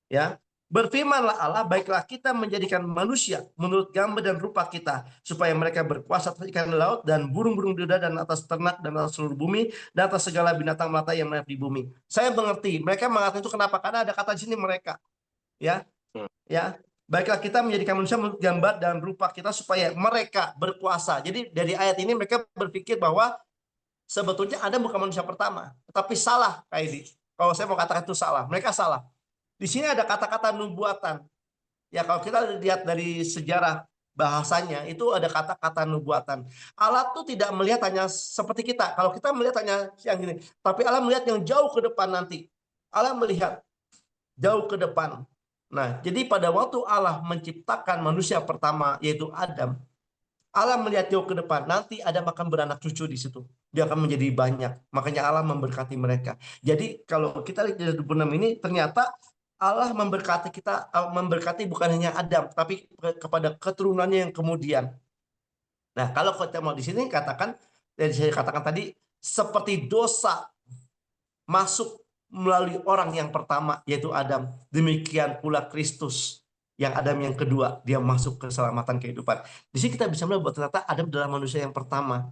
Ya. Berfirmanlah Allah, baiklah kita menjadikan manusia menurut gambar dan rupa kita, supaya mereka berkuasa atas ikan laut dan burung-burung di udara dan atas ternak dan atas seluruh bumi dan atas segala binatang melata yang menetap di bumi. Saya mengerti, mereka mengatakan itu kenapa? Karena ada kata di sini mereka. Ya, ya. Baiklah kita menjadikan manusia menurut gambar dan rupa kita supaya mereka berkuasa. Jadi dari ayat ini mereka berpikir bahwa sebetulnya Adam bukan manusia pertama, tetapi salah kayak ini. Kalau saya mau katakan itu salah, mereka salah. Di sini ada kata-kata nubuatan. Ya, kalau kita lihat dari sejarah bahasanya, itu ada kata-kata nubuatan. Allah tuh tidak melihat hanya seperti kita. Kalau kita melihat hanya yang gini, tapi Allah melihat yang jauh ke depan nanti. Allah melihat jauh ke depan. Nah, jadi pada waktu Allah menciptakan manusia pertama, yaitu Adam, Allah melihat jauh ke depan. Nanti Adam akan beranak cucu di situ. Dia akan menjadi banyak. Makanya Allah memberkati mereka. Jadi kalau kita lihat di 26 ini, ternyata Allah memberkati kita, memberkati bukan hanya Adam, tapi kepada keturunannya yang kemudian. Nah, kalau kita mau di sini katakan, dari saya katakan tadi, seperti dosa masuk melalui orang yang pertama, yaitu Adam. Demikian pula Kristus, yang Adam yang kedua, dia masuk ke keselamatan kehidupan. Di sini kita bisa melihat bahwa ternyata Adam adalah manusia yang pertama.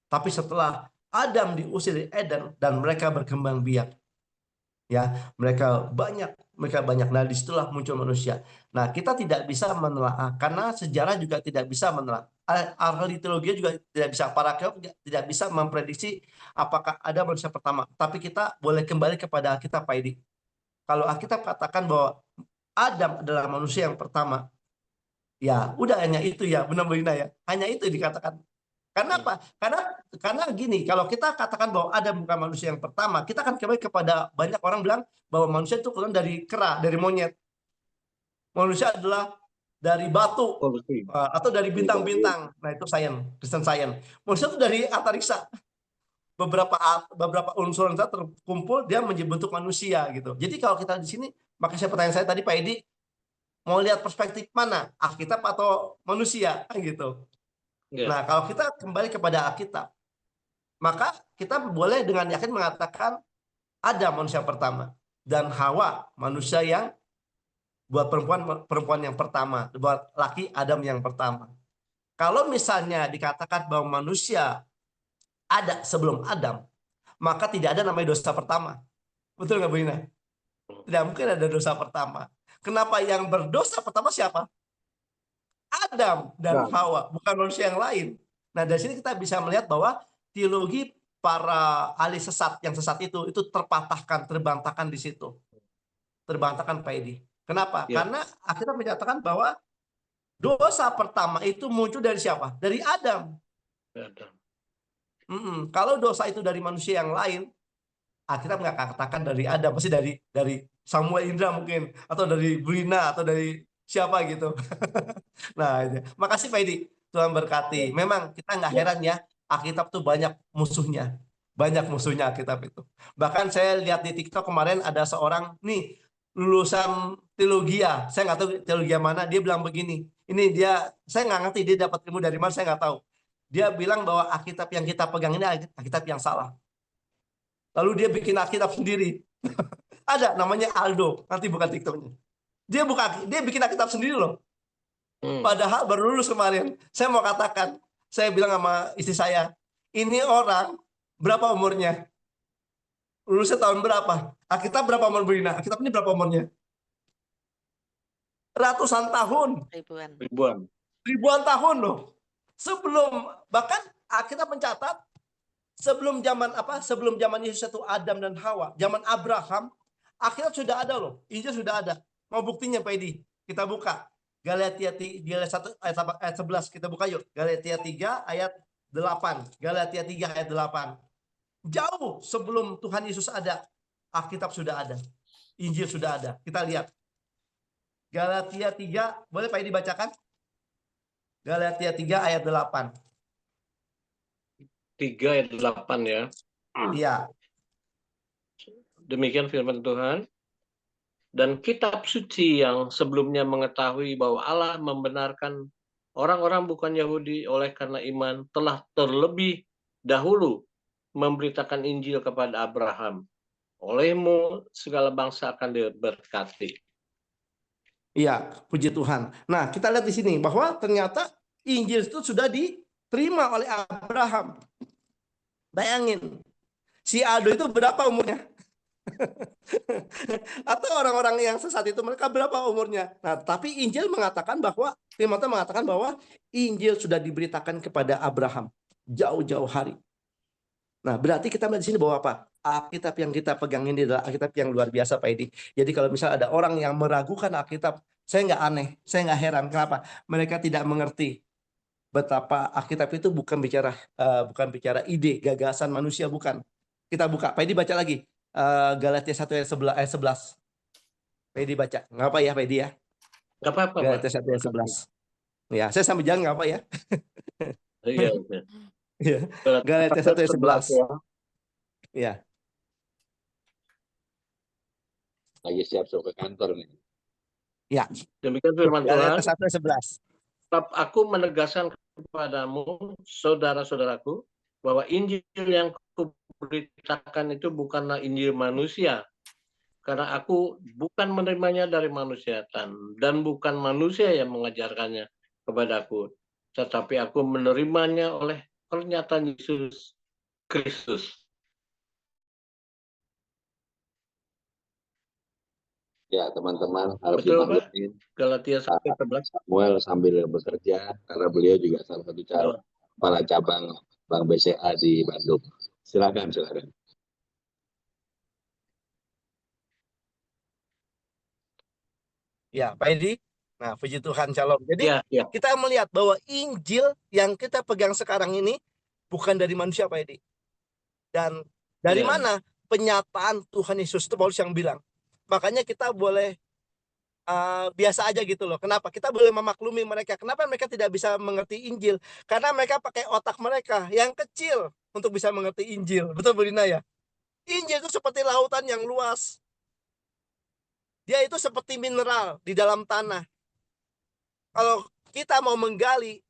Tapi setelah Adam diusir dari Eden dan mereka berkembang biak, ya mereka banyak. Nah, disitulah muncul manusia. Nah, kita tidak bisa menelaah karena sejarah juga tidak bisa menelaah, ahli teologi juga tidak bisa, para arkeolog tidak bisa memprediksi apakah ada manusia pertama. Tapi kita boleh kembali kepada Alkitab, Pak Edi. Kalau Alkitab katakan bahwa Adam adalah manusia yang pertama, ya udah hanya itu ya, benar-benar ya, hanya itu dikatakan. Karena apa? Karena gini, kalau kita katakan bahwa Adam bukan manusia yang pertama, kita akan kembali kepada banyak orang bilang bahwa manusia itu keluar dari kera, dari monyet. Manusia adalah dari batu atau dari bintang-bintang. Nah, itu Kristen Science. Manusia itu dari antariksa. Beberapa unsur terkumpul dia bentuk manusia gitu. Jadi kalau kita di sini, maka pertanyaan saya tadi Pak Edi, mau lihat perspektif mana? Alkitab atau manusia gitu. Nah, kalau kita kembali kepada Alkitab, maka kita boleh dengan yakin mengatakan ada manusia pertama dan Hawa manusia yang buat perempuan yang pertama, buat laki Adam yang pertama. Kalau misalnya dikatakan bahwa manusia ada sebelum Adam, maka tidak ada namanya dosa pertama. Betul nggak Bu Ina? Tidak mungkin ada dosa pertama. Kenapa yang berdosa pertama siapa? Adam dan Hawa, bukan manusia yang lain. Nah, dari sini kita bisa melihat bahwa teologi para ahli sesat yang sesat itu terpatahkan, terbantahkan di situ. terbantahkan Pak Edi. Kenapa?
Ya.
Karena Alkitab menyatakan bahwa dosa pertama itu muncul dari siapa? Dari Adam.
Ada.
Kalau dosa itu dari manusia yang lain, Alkitab nggak katakan dari Adam, pasti dari Samuel Indra mungkin, atau dari Brina, atau dari siapa gitu. Nah, makasih Pak Edi. Tuhan berkati. Memang kita nggak heran ya, Alkitab tuh banyak musuhnya. Banyak musuhnya Alkitab itu. Bahkan saya lihat di TikTok kemarin ada seorang nih lulusan teologia. Saya nggak tahu teologia mana. Dia bilang begini. Ini dia, saya nggak ngerti dia dapat ilmu dari mana. Saya nggak tahu. Dia bilang bahwa Alkitab yang kita pegang ini Alkitab yang salah. Lalu dia bikin Alkitab sendiri. Ada namanya Aldo. Nanti buka TikToknya. Dia bikin Alkitab sendiri loh. Padahal baru lulus kemarin. Saya mau katakan, saya bilang sama istri saya, ini orang berapa umurnya? Lulusnya tahun berapa? Alkitab berapa umur Brina? Alkitab ini berapa umurnya? Ratusan tahun. Ribuan tahun loh. Sebelum, bahkan Alkitab mencatat, sebelum zaman Yesus itu Adam dan Hawa, zaman Abraham, Alkitab sudah ada loh. Injil sudah ada. Mau buktinya Pak Edi? Kita buka. Galatia 1 ayat 11 kita buka yuk. Galatia 3 ayat 8. Galatia 3 ayat 8. Jauh sebelum Tuhan Yesus ada, Alkitab sudah ada. Injil sudah ada. Kita lihat. Galatia 3, boleh Pak dibacakan? Galatia 3 ayat 8.
3 ayat 8 ya.
Iya.
Demikian firman Tuhan. Dan kitab suci yang sebelumnya mengetahui bahwa Allah membenarkan orang-orang bukan Yahudi oleh karena iman telah terlebih dahulu memberitakan Injil kepada Abraham. Olehmu segala bangsa akan diberkati.
Iya, puji Tuhan. Nah, kita lihat di sini bahwa ternyata Injil itu sudah diterima oleh Abraham. Bayangin, si Aldo itu berapa umurnya? Atau orang-orang yang sesat itu mereka berapa umurnya? Nah, tapi Injil mengatakan bahwa Firman Tuhan mengatakan bahwa Injil sudah diberitakan kepada Abraham jauh-jauh hari. Nah, berarti kita melihat di sini bahwa apa? Alkitab yang kita pegang ini adalah Alkitab yang luar biasa, Pak Edi. Jadi kalau misalnya ada orang yang meragukan Alkitab, saya nggak aneh, saya nggak heran. Kenapa? Mereka tidak mengerti betapa Alkitab itu bukan bicara ide, gagasan manusia, bukan. Kita buka, Pak Edi baca lagi. Galatia 1 ayat 11. Pak Edi baca. Nggak apa ya, Pak Edi ya?
Nggak apa-apa.
Galatia 1 ayat 11. Ya, saya sambil jalan nggak apa ya?
Iya.
Ya. Galatia 1 ayat 11. Ya.
Lagi siap-siap ke kantor nih.
Ya.
Demikian firman Tuhan.
Galatia 1 ayat 11.
Sebab aku menegaskan kepadamu, saudara-saudaraku, bahwa Injil yang kuberitakan itu bukanlah Injil manusia. Karena aku bukan menerimanya dari manusia, dan bukan manusia yang mengajarkannya kepadaku. Tetapi aku menerimanya oleh pernyataan Yesus Kristus.
Ya, teman-teman harus
Betul, Pak.
dimaklumin.
Galatia 1:11.
Samuel sambil bekerja karena beliau juga salah satu kepala cabang Bank BCA di Bandung. Silakan.
Ya, Pak Edi. Nah, puji Tuhan, shalom. Jadi
Ya.
kita melihat bahwa Injil yang kita pegang sekarang ini bukan dari manusia, Pak Edi. Dan dari mana penyataan Tuhan Yesus itu Paulus yang bilang. Makanya kita boleh biasa aja gitu loh. Kenapa? Kita boleh memaklumi mereka. Kenapa mereka tidak bisa mengerti Injil? Karena mereka pakai otak mereka yang kecil untuk bisa mengerti Injil. Betul, Bu Dina ya? Injil itu seperti lautan yang luas. Dia itu seperti mineral di dalam tanah. Kalau kita mau menggali,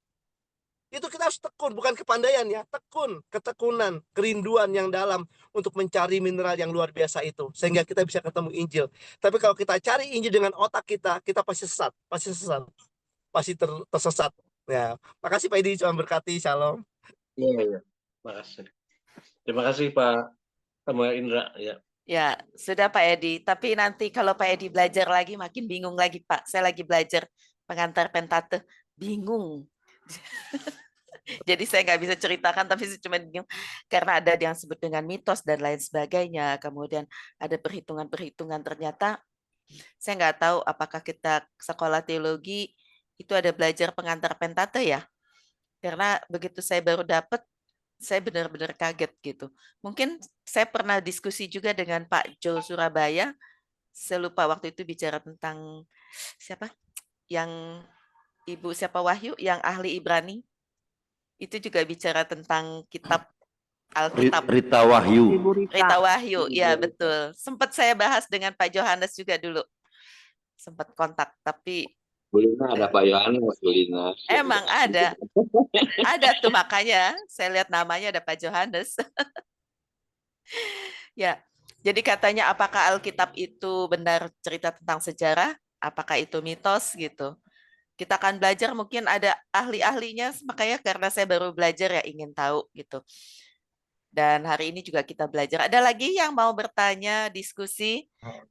itu kita harus tekun, bukan kepandaian ya. Tekun, ketekunan, kerinduan yang dalam untuk mencari mineral yang luar biasa itu. Sehingga kita bisa ketemu Injil. Tapi kalau kita cari Injil dengan otak kita pasti sesat. Pasti tersesat. Ya, makasih Pak Edi, Tuhan berkati, shalom.
Iya. Makasih. Terima kasih Pak Samuel Indra.
Ya, sudah Pak Edi. Tapi nanti kalau Pak Edi belajar lagi, makin bingung lagi Pak. Saya lagi belajar pengantar pentateuch, bingung. Jadi saya nggak bisa ceritakan, tapi saya cuma bingung karena ada yang disebut dengan mitos dan lain sebagainya. Kemudian ada perhitungan-perhitungan, ternyata Saya nggak tahu apakah kita sekolah teologi itu ada belajar pengantar pentate ya. Karena begitu saya baru dapat, saya benar-benar kaget gitu. Mungkin saya pernah diskusi juga dengan Pak Jo Surabaya. Saya lupa waktu itu bicara tentang siapa? Yang Ibu siapa Wahyu yang ahli Ibrani. Itu juga bicara tentang kitab Alkitab.
Rita Wahyu.
Ibu Rita.
Rita Wahyu, ya betul. Sempat saya bahas dengan Pak Johannes juga dulu. Sempat kontak, tapi
Bu Lina ada Pak Yohanes, Bu Lina.
emang ada. Ada tuh makanya saya lihat namanya ada Pak Johannes. Ya, jadi katanya apakah Alkitab itu benar cerita tentang sejarah? Apakah itu mitos gitu? Kita akan belajar, mungkin ada ahli-ahlinya, makanya karena saya baru belajar ya ingin tahu gitu. Dan hari ini juga kita belajar. Ada lagi yang mau bertanya, diskusi?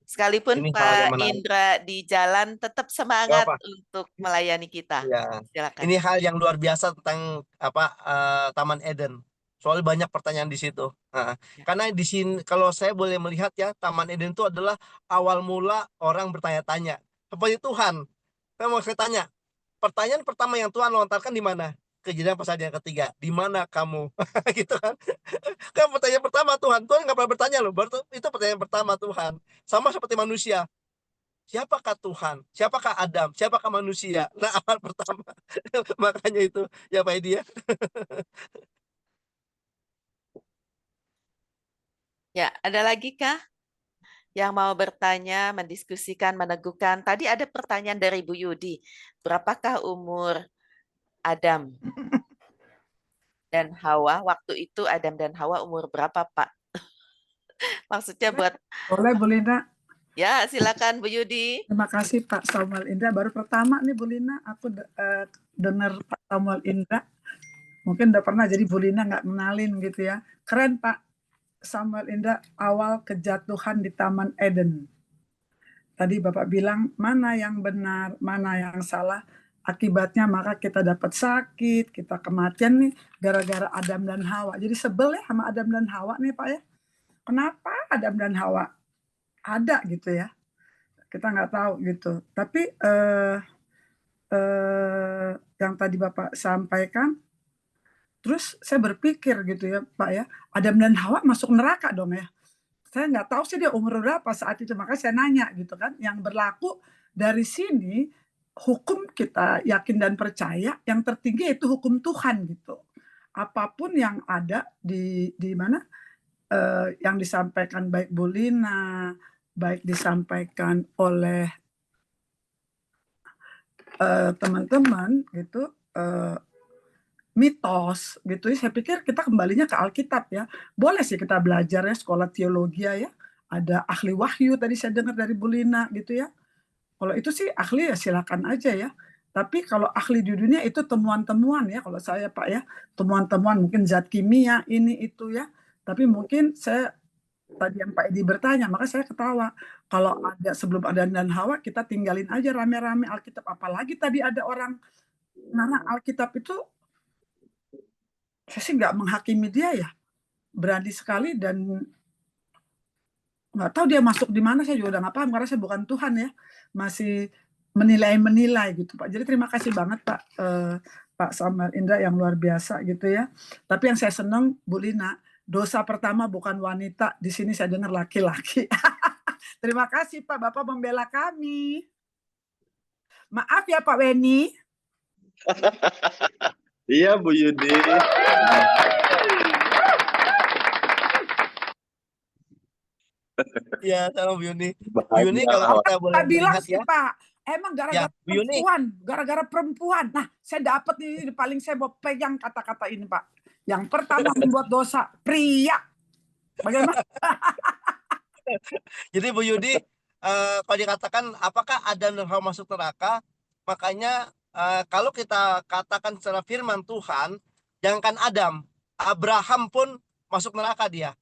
Sekalipun
Ini hal yang
Pak
menarik.
Indra di jalan, tetap semangat
Apa?
untuk melayani kita.
Ya,
Silakan.
ini hal yang luar biasa tentang Taman Eden. Soalnya banyak pertanyaan di situ. Nah, karena di sini kalau saya boleh melihat ya, Taman Eden itu adalah awal mula orang bertanya-tanya seperti Tuhan. Saya mau saya tanya, pertanyaan pertama yang Tuhan lontarkan di mana? Kejadian pasal yang ketiga, di mana kamu? Gitu kan? Kan pertanyaan pertama Tuhan nggak pernah bertanya loh. Itu pertanyaan pertama Tuhan. Sama seperti manusia. Siapakah Tuhan? Siapakah Adam? Siapakah manusia? Nah, awal pertama. Makanya itu ya Pak Edi ya.
Ya, ada lagi kah yang mau bertanya, mendiskusikan, meneguhkan? Tadi ada pertanyaan dari Bu Yudi. Berapakah umur Adam dan Hawa? Waktu itu Adam dan Hawa umur berapa, Pak? Maksudnya buat...
Boleh Bu Lina.
Ya, silakan Bu Yudi.
Terima kasih Pak Samuel Indra. Baru pertama nih Bu Lina, aku dengar Pak Samuel Indra. Mungkin udah pernah, jadi Bu Lina nggak kenalin gitu ya. Keren Pak Samuel Indra, awal kejatuhan di Taman Eden. Tadi Bapak bilang mana yang benar, mana yang salah. Akibatnya maka kita dapat sakit, kita kematian nih gara-gara Adam dan Hawa. Jadi sebel ya sama Adam dan Hawa nih Pak ya. Kenapa Adam dan Hawa ada gitu ya? Kita nggak tahu gitu. Tapi yang tadi Bapak sampaikan, terus saya berpikir gitu ya Pak ya, Adam dan Hawa masuk neraka dong ya. Saya nggak tahu sih dia umur berapa saat itu, makanya saya nanya gitu kan. Yang berlaku dari sini, hukum kita yakin dan percaya, yang tertinggi itu hukum Tuhan gitu. Apapun yang ada di mana, yang disampaikan baik Bu Lina, baik disampaikan oleh teman-teman gitu, mitos gitu ya. Saya pikir kita kembalinya ke Alkitab ya. Boleh sih kita belajar ya sekolah teologi ya. Ada ahli wahyu tadi saya dengar dari Bu Lina gitu ya. Kalau itu sih ahli ya silakan aja ya. Tapi kalau ahli di dunia itu temuan-temuan ya. Kalau saya Pak ya, temuan-temuan mungkin zat kimia ini itu ya. Tapi mungkin saya tadi yang Pak Edi bertanya, maka saya ketawa. Kalau ada sebelum Adam dan Hawa, kita tinggalin aja rame-rame Alkitab. Apalagi tadi ada orang ngarang Alkitab itu, saya sih nggak menghakimi dia ya, berani sekali dan nggak tahu dia masuk di mana, saya juga udah nggak paham karena saya bukan Tuhan ya, masih menilai gitu Pak. Jadi terima kasih banget Pak Samuel Indra yang luar biasa gitu ya. Tapi yang saya senang Bu Lina, dosa pertama bukan wanita, di sini saya dengar laki-laki. Terima kasih Pak, Bapak membela kami. Maaf ya Pak Weni.
Iya Bu Yudi.
Ya, salam Bu Yuni. Bu
Bahagia.
Yuni kalau kita boleh
Pak bilang
melihat
sih
ya.
Pak, emang
Ya, Bu Yuni.
gara-gara perempuan. Nah, saya dapat ini paling saya mau pegang kata-kata ini Pak. Yang pertama membuat dosa pria. Bagaimana?
Jadi Bu Yudi, kalau dikatakan apakah Adam dan Hawa masuk neraka, makanya kalau kita katakan secara firman Tuhan, jangankan Adam, Abraham pun masuk neraka dia.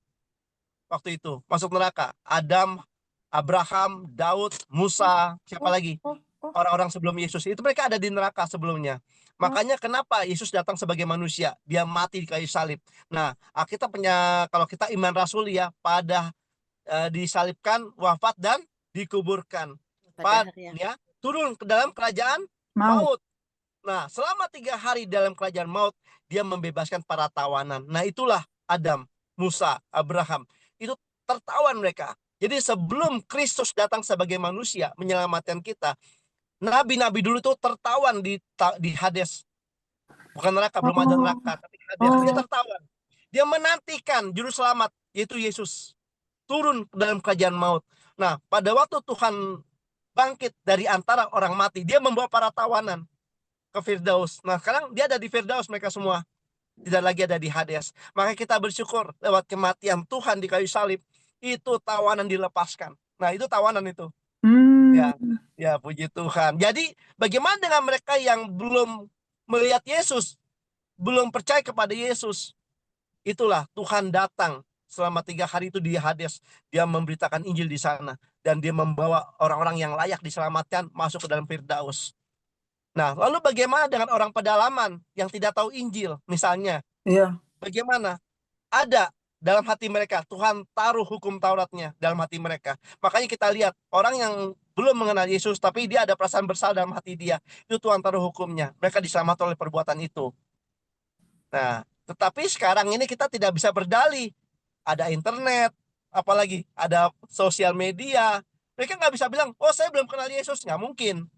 Waktu itu masuk neraka. Adam, Abraham, Daud, Musa, siapa lagi? Orang-orang sebelum Yesus itu mereka ada di neraka sebelumnya. Makanya kenapa Yesus datang sebagai manusia? Dia mati di kayu salib. Nah, kita punya, kalau kita iman rasuli ya, pada disalibkan, wafat dan dikuburkan.
Pada hari yang
Ya, turun ke dalam kerajaan
Mau.
maut. Nah, selama 3 hari dalam kerajaan maut, dia membebaskan para tawanan. Nah, itulah Adam, Musa, Abraham. Itu tertawan mereka. Jadi sebelum Kristus datang sebagai manusia menyelamatkan kita, nabi-nabi dulu itu tertawan di Hades. Bukan neraka, belum ada neraka, tapi Hades. Dia tertawan. Dia menantikan juru selamat, yaitu Yesus, turun ke dalam kerajaan maut. Nah, pada waktu Tuhan bangkit dari antara orang mati, dia membawa para tawanan ke Firdaus. Nah, sekarang dia ada di Firdaus mereka semua. Tidak lagi ada di Hades. Maka kita bersyukur lewat kematian Tuhan di kayu salib, itu tawanan dilepaskan. Nah, itu tawanan itu. Ya, puji Tuhan. Jadi, bagaimana dengan mereka yang belum melihat Yesus, belum percaya kepada Yesus? Itulah Tuhan datang selama 3 hari itu di Hades. Dia memberitakan Injil di sana. Dan dia membawa orang-orang yang layak diselamatkan masuk ke dalam Firdaus. Nah, lalu bagaimana dengan orang pedalaman yang tidak tahu Injil? Misalnya, bagaimana? Ada dalam hati mereka. Tuhan taruh hukum Tauratnya dalam hati mereka. Makanya kita lihat orang yang belum mengenal Yesus, tapi dia ada perasaan bersalah dalam hati dia. Itu Tuhan taruh hukumnya. Mereka diselamatkan oleh perbuatan itu. Nah, tetapi sekarang ini kita tidak bisa berdalih. Ada internet, apalagi ada sosial media. Mereka nggak bisa bilang, oh saya belum kenal Yesus. Nggak mungkin.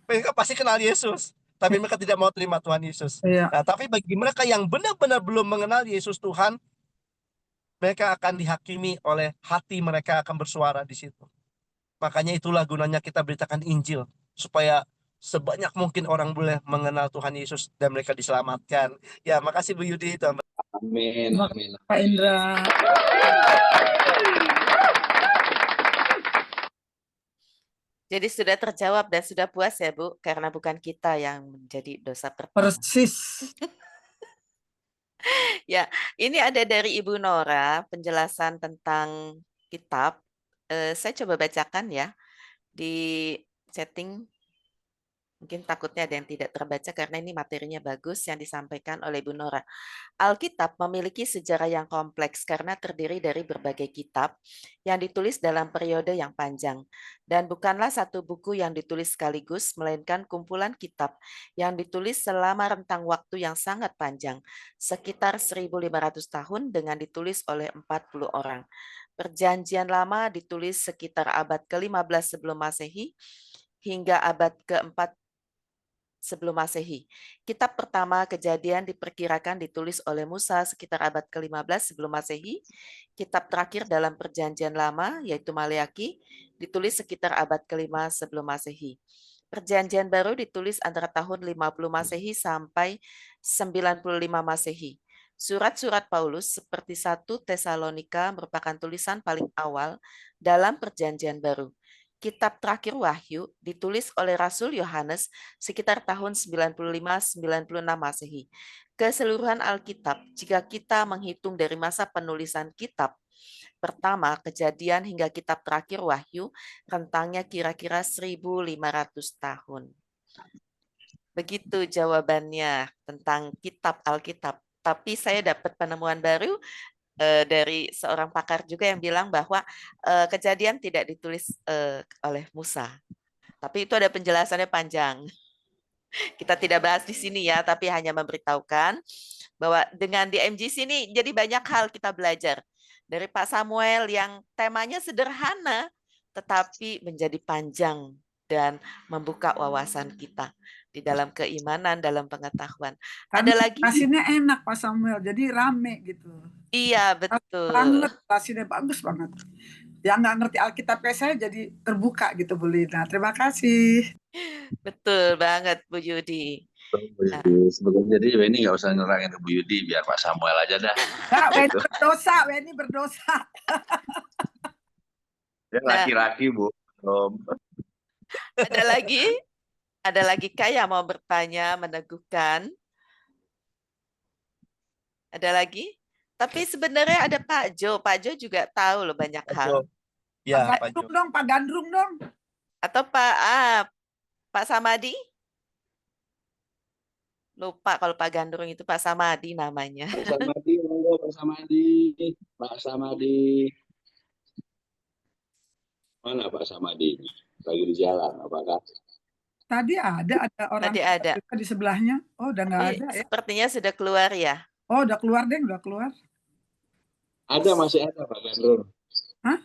Mereka pasti kenal Yesus. Tapi mereka tidak mau terima Tuhan Yesus. Nah, tapi bagi mereka yang benar-benar belum mengenal Yesus Tuhan, mereka akan dihakimi oleh hati mereka akan bersuara di situ. Makanya itulah gunanya kita beritakan Injil. Supaya sebanyak mungkin orang boleh mengenal Tuhan Yesus dan mereka diselamatkan. Ya, makasih Bu Yudi.
Amin. Amin.
Pak Indra.
Jadi sudah terjawab dan sudah puas ya Bu, karena bukan kita yang menjadi dosa pertama.
Persis.
Ya, ini ada dari Ibu Nora penjelasan tentang kitab. Saya coba bacakan ya di setting. Mungkin takutnya ada yang tidak terbaca karena ini materinya bagus yang disampaikan oleh Ibu Nora. Alkitab memiliki sejarah yang kompleks karena terdiri dari berbagai kitab yang ditulis dalam periode yang panjang. Dan bukanlah satu buku yang ditulis sekaligus, melainkan kumpulan kitab yang ditulis selama rentang waktu yang sangat panjang, sekitar 1.500 tahun dengan ditulis oleh 40 orang. Perjanjian Lama ditulis sekitar abad ke-15 sebelum Masehi hingga abad ke-4 sebelum Masehi. Kitab pertama Kejadian diperkirakan ditulis oleh Musa sekitar abad ke-15 sebelum Masehi. Kitab terakhir dalam Perjanjian Lama, yaitu Maleaki, ditulis sekitar abad ke-5 sebelum Masehi. Perjanjian Baru ditulis antara tahun 50 Masehi sampai 95 Masehi. Surat-surat Paulus seperti 1 Tesalonika merupakan tulisan paling awal dalam Perjanjian Baru. Kitab terakhir Wahyu ditulis oleh Rasul Yohanes sekitar tahun 95-96 Masehi. Keseluruhan Alkitab, jika kita menghitung dari masa penulisan kitab pertama Kejadian hingga kitab terakhir Wahyu, rentangnya kira-kira 1.500 tahun. Begitu jawabannya tentang kitab Alkitab. Tapi saya dapat penemuan baru dari seorang pakar juga yang bilang bahwa Kejadian tidak ditulis oleh Musa. Tapi itu ada penjelasannya panjang. Kita tidak bahas di sini ya, tapi hanya memberitahukan bahwa dengan DMGC ini jadi banyak hal kita belajar. Dari Pak Samuel yang temanya sederhana, tetapi menjadi panjang dan membuka wawasan kita di dalam keimanan, dalam pengetahuan. Ada lagi?
Hasilnya enak Pak Samuel, jadi rame gitu.
Iya, betul.
Banget, hasilnya bagus banget. Yang nggak ngerti Alkitab kayak saya jadi terbuka gitu Bu Lina. Terima kasih.
Betul banget Bu Yudi.
Sebelum jadi Weni nggak usah nyerangin ke Bu Yudi, biar Pak Samuel aja dah.
Nah, Weni berdosa.
Dia laki-laki Bu.
Ada lagi? Ada lagi Kak yang mau bertanya, meneguhkan? Ada lagi? Tapi sebenarnya ada Pak Jo. Pak Jo juga tahu loh banyak hal.
Ya,
Pak Gandrung dong, Pak Gandrung dong.
Atau Pak Samadi? Lupa kalau Pak Gandrung itu Pak Samadi namanya.
Pak Samadi, monggo Pak Samadi. Pak Samadi. Mana Pak Samadi? Lagi di jalan, apakah?
Tadi ada orang
Tadi ada.
di sebelahnya. Oh, udah nggak
Tapi
ada ya.
sepertinya sudah keluar ya.
Oh, udah keluar deh, udah keluar.
Masih ada Pak Gandrung.
Hah?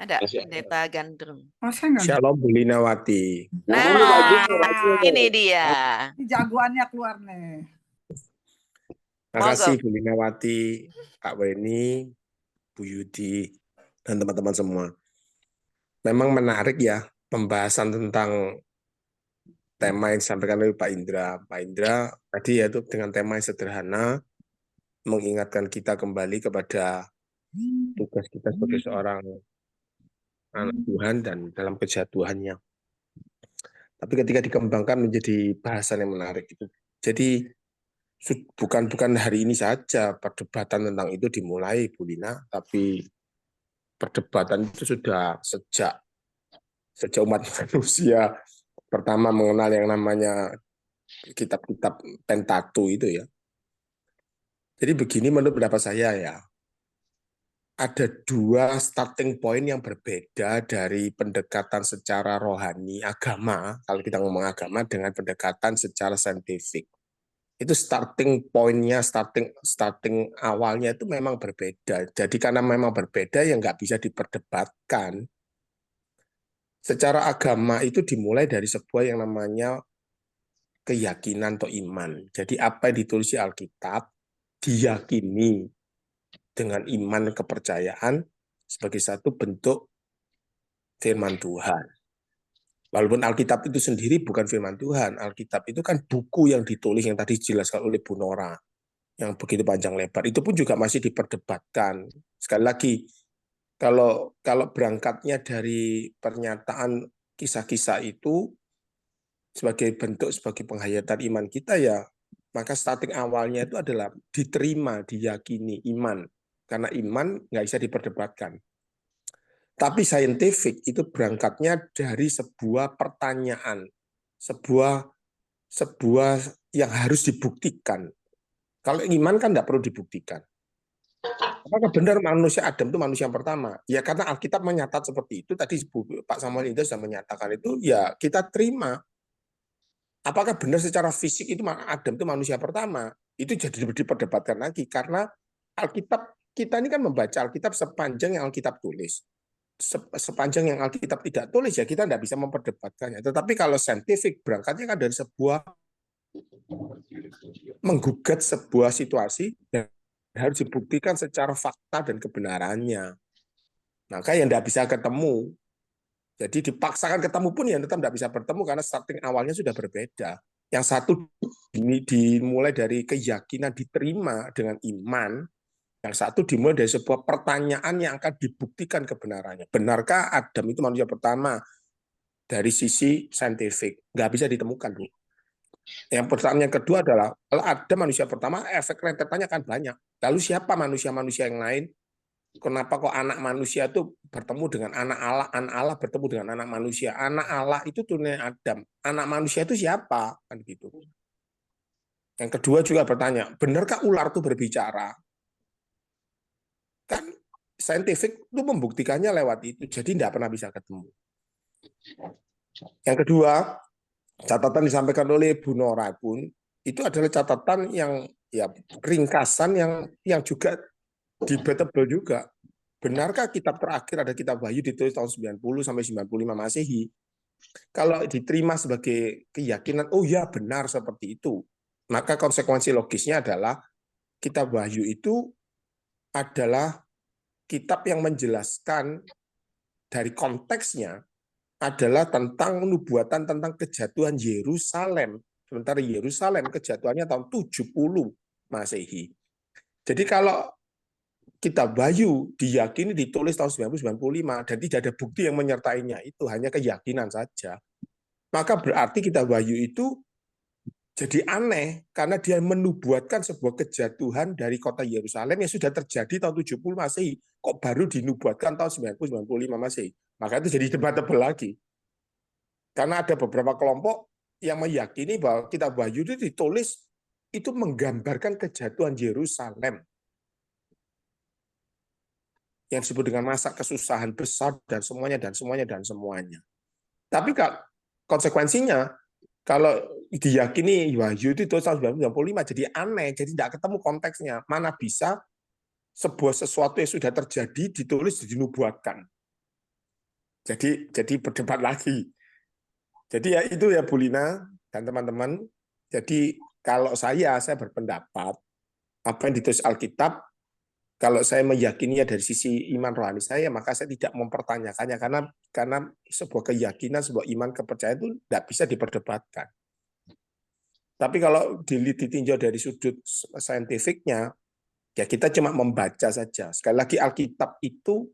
Ada
Masih ada.
Pendeta Gandrung.
Oh, saya nggak.
Shalom Bu Linawati.
Ini bajunya,
Ini dia.
Ini jagoannya keluar nih.
Terima kasih Bu Linawati, Kak Weni, Bu Yudi, dan teman-teman semua. Memang menarik ya pembahasan tentang tema yang disampaikan oleh Pak Indra. Pak Indra tadi yaitu dengan tema yang sederhana, mengingatkan kita kembali kepada tugas kita sebagai seorang anak Tuhan dan dalam kejatuhannya. Tapi ketika dikembangkan menjadi bahasan yang menarik itu. Jadi bukan hari ini saja perdebatan tentang itu dimulai, Bu Lina, tapi perdebatan itu sudah sejak umat manusia pertama mengenal yang namanya kitab-kitab Pentateuch itu ya. Jadi begini menurut pendapat saya ya, ada dua starting point yang berbeda dari pendekatan secara rohani agama, kalau kita ngomong agama, dengan pendekatan secara saintifik. Itu starting point-nya, starting awalnya itu memang berbeda. Jadi karena memang berbeda yang nggak bisa diperdebatkan. Secara agama itu dimulai dari sebuah yang namanya keyakinan atau iman. Jadi apa yang ditulis di Alkitab diyakini dengan iman dan kepercayaan sebagai satu bentuk firman Tuhan. Walaupun Alkitab itu sendiri bukan firman Tuhan, Alkitab itu kan buku yang ditulis yang tadi dijelaskan oleh Bu Nora, yang begitu panjang lebar, itu pun juga masih diperdebatkan. Sekali lagi, kalau berangkatnya dari pernyataan kisah-kisah itu sebagai bentuk, sebagai penghayatan iman kita ya, maka starting awalnya itu adalah diterima, diyakini, iman. Karena iman nggak bisa diperdebatkan. Tapi saintifik itu berangkatnya dari sebuah pertanyaan, sebuah yang harus dibuktikan. Kalau iman kan nggak perlu dibuktikan. Apakah benar manusia Adam itu manusia yang pertama? Ya karena Alkitab menyatat seperti itu. Tadi Pak Samuel Indra sudah menyatakan itu, ya kita terima. Apakah benar secara fisik itu Adam itu manusia pertama? Itu jadi diperdebatkan lagi karena Alkitab, kita ini kan membaca Alkitab sepanjang yang Alkitab tulis. Sepanjang yang Alkitab tidak tulis ya kita tidak bisa memperdebatkannya. Tetapi kalau saintifik berangkatnya kan dari sebuah menggugat sebuah situasi dan harus dibuktikan secara fakta dan kebenarannya. Maka yang tidak bisa ketemu. Jadi dipaksakan ketemu pun ya tetap tidak bisa bertemu karena starting awalnya sudah berbeda. Yang satu dimulai dari keyakinan diterima dengan iman. Yang satu dimulai dari sebuah pertanyaan yang akan dibuktikan kebenarannya. Benarkah Adam itu manusia pertama? Dari sisi saintifik. Nggak bisa ditemukan, Bu. Yang pertanyaan kedua adalah, kalau ada manusia pertama, efek rentetannya akan banyak. Lalu siapa manusia-manusia yang lain? Kenapa kok anak manusia itu bertemu dengan anak Allah bertemu dengan anak manusia? Anak Allah itu turunnya Adam. Anak manusia itu siapa? Kan gitu. Yang kedua juga bertanya, benarkah ular itu berbicara? Kan saintifik itu membuktikannya lewat itu, jadi tidak pernah bisa ketemu. Yang kedua, catatan disampaikan oleh Bu Nora pun itu adalah catatan yang ya ringkasan yang juga debatable juga. Benarkah kitab terakhir ada kitab Wahyu ditulis tahun 90 sampai 95 Masehi? Kalau diterima sebagai keyakinan, oh ya benar seperti itu, maka konsekuensi logisnya adalah kitab Wahyu itu adalah kitab yang menjelaskan dari konteksnya adalah tentang nubuatan tentang kejatuhan Yerusalem. Sementara Yerusalem kejatuhannya tahun 70 Masehi. Jadi kalau kitab Wahyu diyakini ditulis tahun 1995 dan tidak ada bukti yang menyertainya, itu hanya keyakinan saja. Maka berarti kitab Wahyu itu jadi aneh karena dia menubuatkan sebuah kejatuhan dari kota Yerusalem yang sudah terjadi tahun 70 Masehi. Kok baru dinubuatkan tahun 1995 Masehi? Maka itu jadi debatable lagi. Karena ada beberapa kelompok yang meyakini bahwa kitab Wahyu itu ditulis itu menggambarkan kejatuhan Yerusalem. yang disebut dengan masa kesusahan besar dan semuanya dan semuanya dan semuanya. Tapi konsekuensinya kalau diyakini Wahyu itu tahun 1995 jadi aneh, jadi tidak ketemu konteksnya. Mana bisa sebuah sesuatu yang sudah terjadi ditulis dinubuatkan. Jadi berdebat lagi. Jadi ya itu ya Bu Lina dan teman-teman. Jadi kalau saya berpendapat apa yang ditulis Alkitab, kalau saya meyakininya dari sisi iman rohani saya, maka saya tidak mempertanyakannya karena sebuah keyakinan, sebuah iman kepercayaan itu tidak bisa diperdebatkan. Tapi kalau ditinjau dari sudut saintifiknya, ya kita cuma membaca saja. Sekali lagi Alkitab itu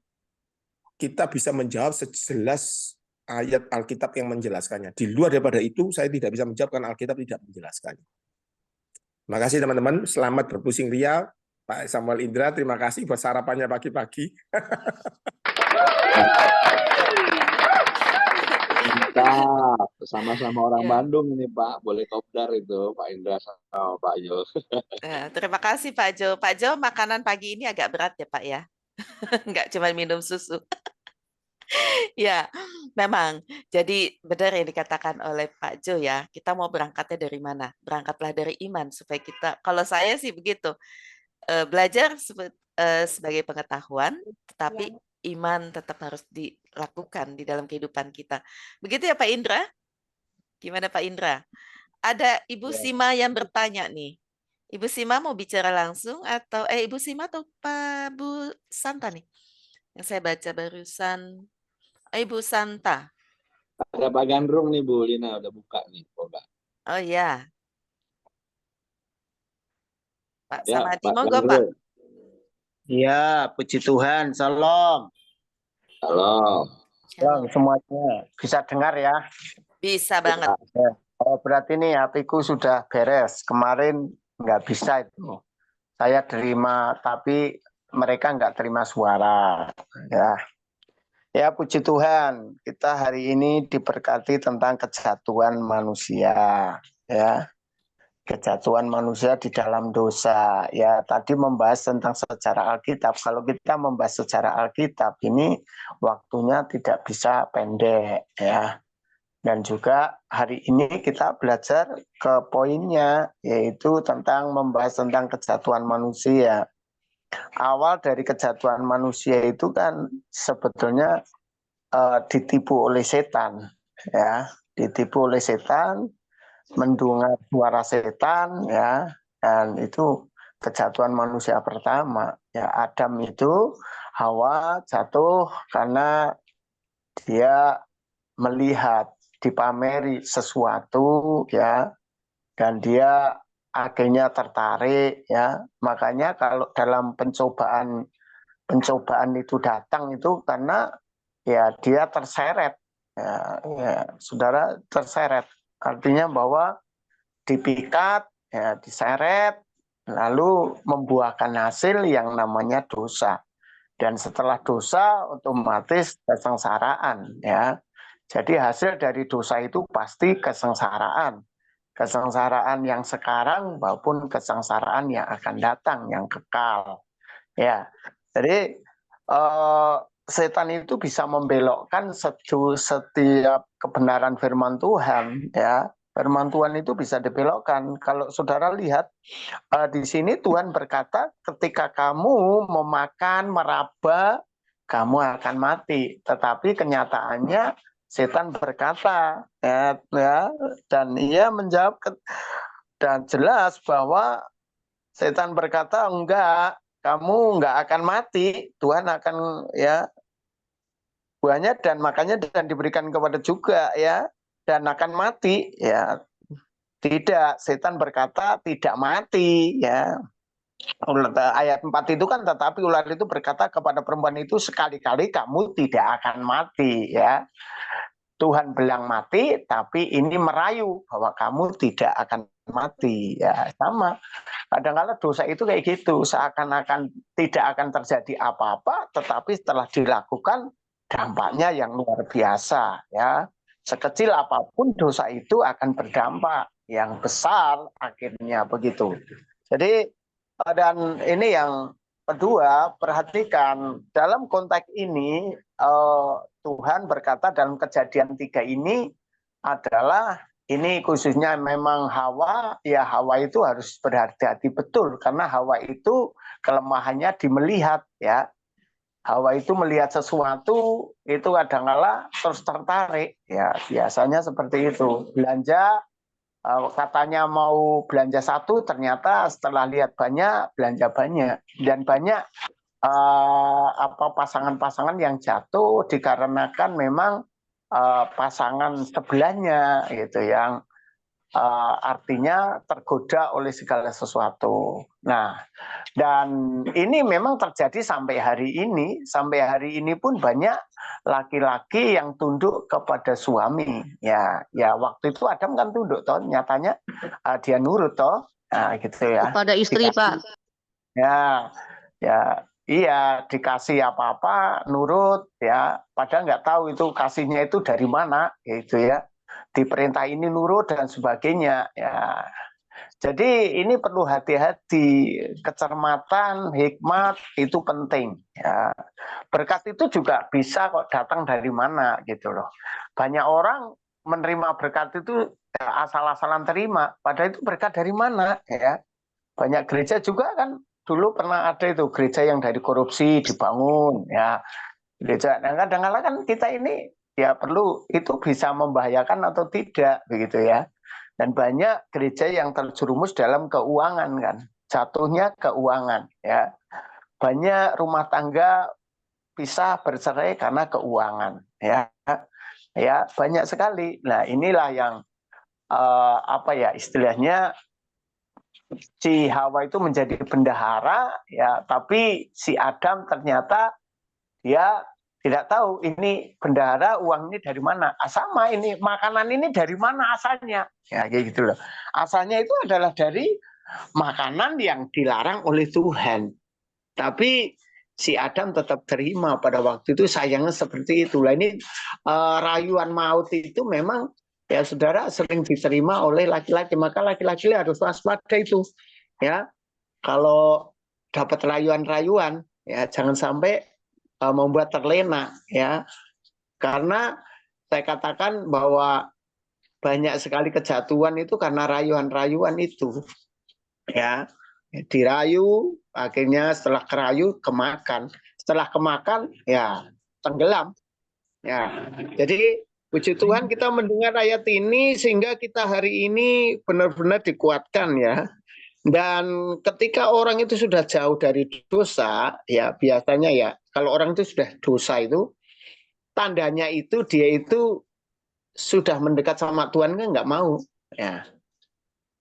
kita bisa menjawab sejelas ayat Alkitab yang menjelaskannya. Di luar daripada itu, saya tidak bisa menjawab karena Alkitab tidak menjelaskannya. Terima kasih teman-teman. Selamat berpusing ria. Pak Samuel Indra, terima kasih buat sarapannya pagi-pagi.
Mantap. Sama-sama orang Bandung ini Pak. Boleh kopdar itu Pak Indra sama Pak Jo.
Terima kasih Pak Jo. Pak Jo, makanan pagi ini agak berat ya Pak ya? Nggak cuma minum susu. Ya, memang. Jadi benar yang dikatakan oleh Pak Jo ya, kita mau berangkatnya dari mana? Berangkatlah dari iman supaya kita, kalau saya sih begitu, belajar sebagai pengetahuan, tetapi iman tetap harus dilakukan di dalam kehidupan kita. Begitu ya Pak Indra? Gimana Pak Indra? Ada Ibu Sima yang bertanya nih. Ibu Sima mau bicara langsung atau Ibu Sima atau Pak Bu Santa nih? Yang saya baca barusan. Ibu Santa.
Ada Pak Gandrung nih Bu Lina, udah buka nih. Coba.
Oh iya. Pak
Ya,
Samadi,
Pak
monggo Pak.
Gandrung.
Ya, puji Tuhan. Salam.
Halo.
Salam semuanya. Bisa dengar ya?
Bisa banget.
Oh, berarti nih hatiku sudah beres. Kemarin nggak bisa itu. Saya terima, tapi mereka nggak terima suara. Ya, puji Tuhan. Kita hari ini diberkati tentang kejatuhan manusia. Ya, kejatuhan manusia di dalam dosa. Ya, tadi membahas tentang sejarah Alkitab. Kalau kita membahas sejarah Alkitab ini waktunya tidak bisa pendek ya. Dan juga hari ini kita belajar ke poinnya, yaitu tentang membahas tentang kejatuhan manusia. Awal dari kejatuhan manusia itu kan sebetulnya ditipu oleh setan, ya, ditipu oleh setan, mendengar suara setan, ya, dan itu kejatuhan manusia pertama. Ya, Adam itu, Hawa jatuh karena dia melihat, dipameri sesuatu, ya, dan dia akhirnya tertarik, ya. Makanya kalau dalam pencobaan itu datang itu karena ya dia terseret, ya, saudara, terseret, artinya bahwa dipikat, ya, diseret, lalu membuahkan hasil yang namanya dosa. Dan setelah dosa otomatis kesengsaraan, ya. Jadi hasil dari dosa itu pasti kesengsaraan. Kesengsaraan yang sekarang maupun kesengsaraan yang akan datang, yang kekal. Ya, jadi setan itu bisa membelokkan setiap kebenaran firman Tuhan, ya. Firman Tuhan itu bisa dibelokkan. Kalau saudara lihat di sini Tuhan berkata, ketika kamu memakan, meraba, kamu akan mati. Tetapi kenyataannya setan berkata, ya, dan ia menjawab dan jelas bahwa setan berkata enggak, kamu enggak akan mati, Tuhan akan, ya, buahnya dan makanya dan diberikan kepada juga, ya, dan akan mati, ya. Tidak, setan berkata tidak mati, ya. Ayat 4 itu kan, tetapi ular itu berkata kepada perempuan itu, sekali-kali kamu tidak akan mati, ya. Tuhan bilang mati, tapi ini merayu bahwa kamu tidak akan mati, ya. Sama. Kadang-kadang dosa itu kayak gitu, seakan-akan tidak akan terjadi apa-apa, tetapi setelah dilakukan dampaknya yang luar biasa, ya. Sekecil apapun dosa itu akan berdampak yang besar akhirnya, begitu. Jadi dan ini yang kedua, perhatikan dalam konteks ini Tuhan berkata dalam Kejadian 3 ini adalah ini khususnya memang Hawa, ya Hawa itu harus berhati-hati betul karena Hawa itu kelemahannya di melihat ya. Hawa itu melihat sesuatu itu kadang-kala terus tertarik ya, biasanya seperti itu. Belanja katanya mau belanja satu, ternyata setelah lihat banyak belanja banyak dan banyak pasangan-pasangan yang jatuh dikarenakan memang pasangan sebelahnya gitu yang artinya tergoda oleh segala sesuatu. Nah, dan ini memang terjadi sampai hari ini. Sampai hari ini pun banyak laki-laki yang tunduk kepada suami. Ya, waktu itu Adam kan tunduk toh, nyatanya dia nurut toh. Nah, gitu ya.
Kepada istri, Pak.
Ya, iya dikasih apa-apa nurut ya. Padahal nggak tahu itu kasihnya itu dari mana, gitu ya. Diperintah ini nurut dan sebagainya ya. Jadi ini perlu hati-hati, kecermatan, hikmat itu penting ya. Berkat itu juga bisa kok datang dari mana gitu loh. Banyak orang menerima berkat itu ya, asal-asalan terima, padahal itu berkat dari mana ya. Banyak gereja juga kan dulu pernah ada itu gereja yang dari korupsi dibangun ya. Gereja kadang-kadang kan kita ini ya perlu itu bisa membahayakan atau tidak begitu ya. Dan banyak gereja yang terjerumus dalam keuangan kan, jatuhnya keuangan ya. Banyak rumah tangga bisa bercerai karena keuangan ya. Ya, banyak sekali. Nah, inilah yang istilahnya si Hawa itu menjadi bendahara ya, tapi si Adam ternyata dia tidak tahu ini bendahara uang ini dari mana. Sama ini makanan ini dari mana asalnya. Ya kayak gitu loh. Asalnya itu adalah dari makanan yang dilarang oleh Tuhan. Tapi si Adam tetap terima pada waktu itu, sayangnya seperti itu. Lah ini rayuan maut itu memang ya saudara sering diterima oleh laki-laki, maka laki-laki harus waspada itu. Ya. Kalau dapat rayuan-rayuan ya jangan sampai membuat terlena ya, karena saya katakan bahwa banyak sekali kejatuhan itu karena rayuan-rayuan itu ya, dirayu akhirnya setelah kerayu kemakan, setelah kemakan ya tenggelam ya. Jadi puji Tuhan kita mendengar ayat ini sehingga kita hari ini benar-benar dikuatkan ya. Dan ketika orang itu sudah jauh dari dosa, ya biasanya ya kalau orang itu sudah dosa itu, tandanya itu dia itu sudah mendekat sama Tuhan kan nggak mau.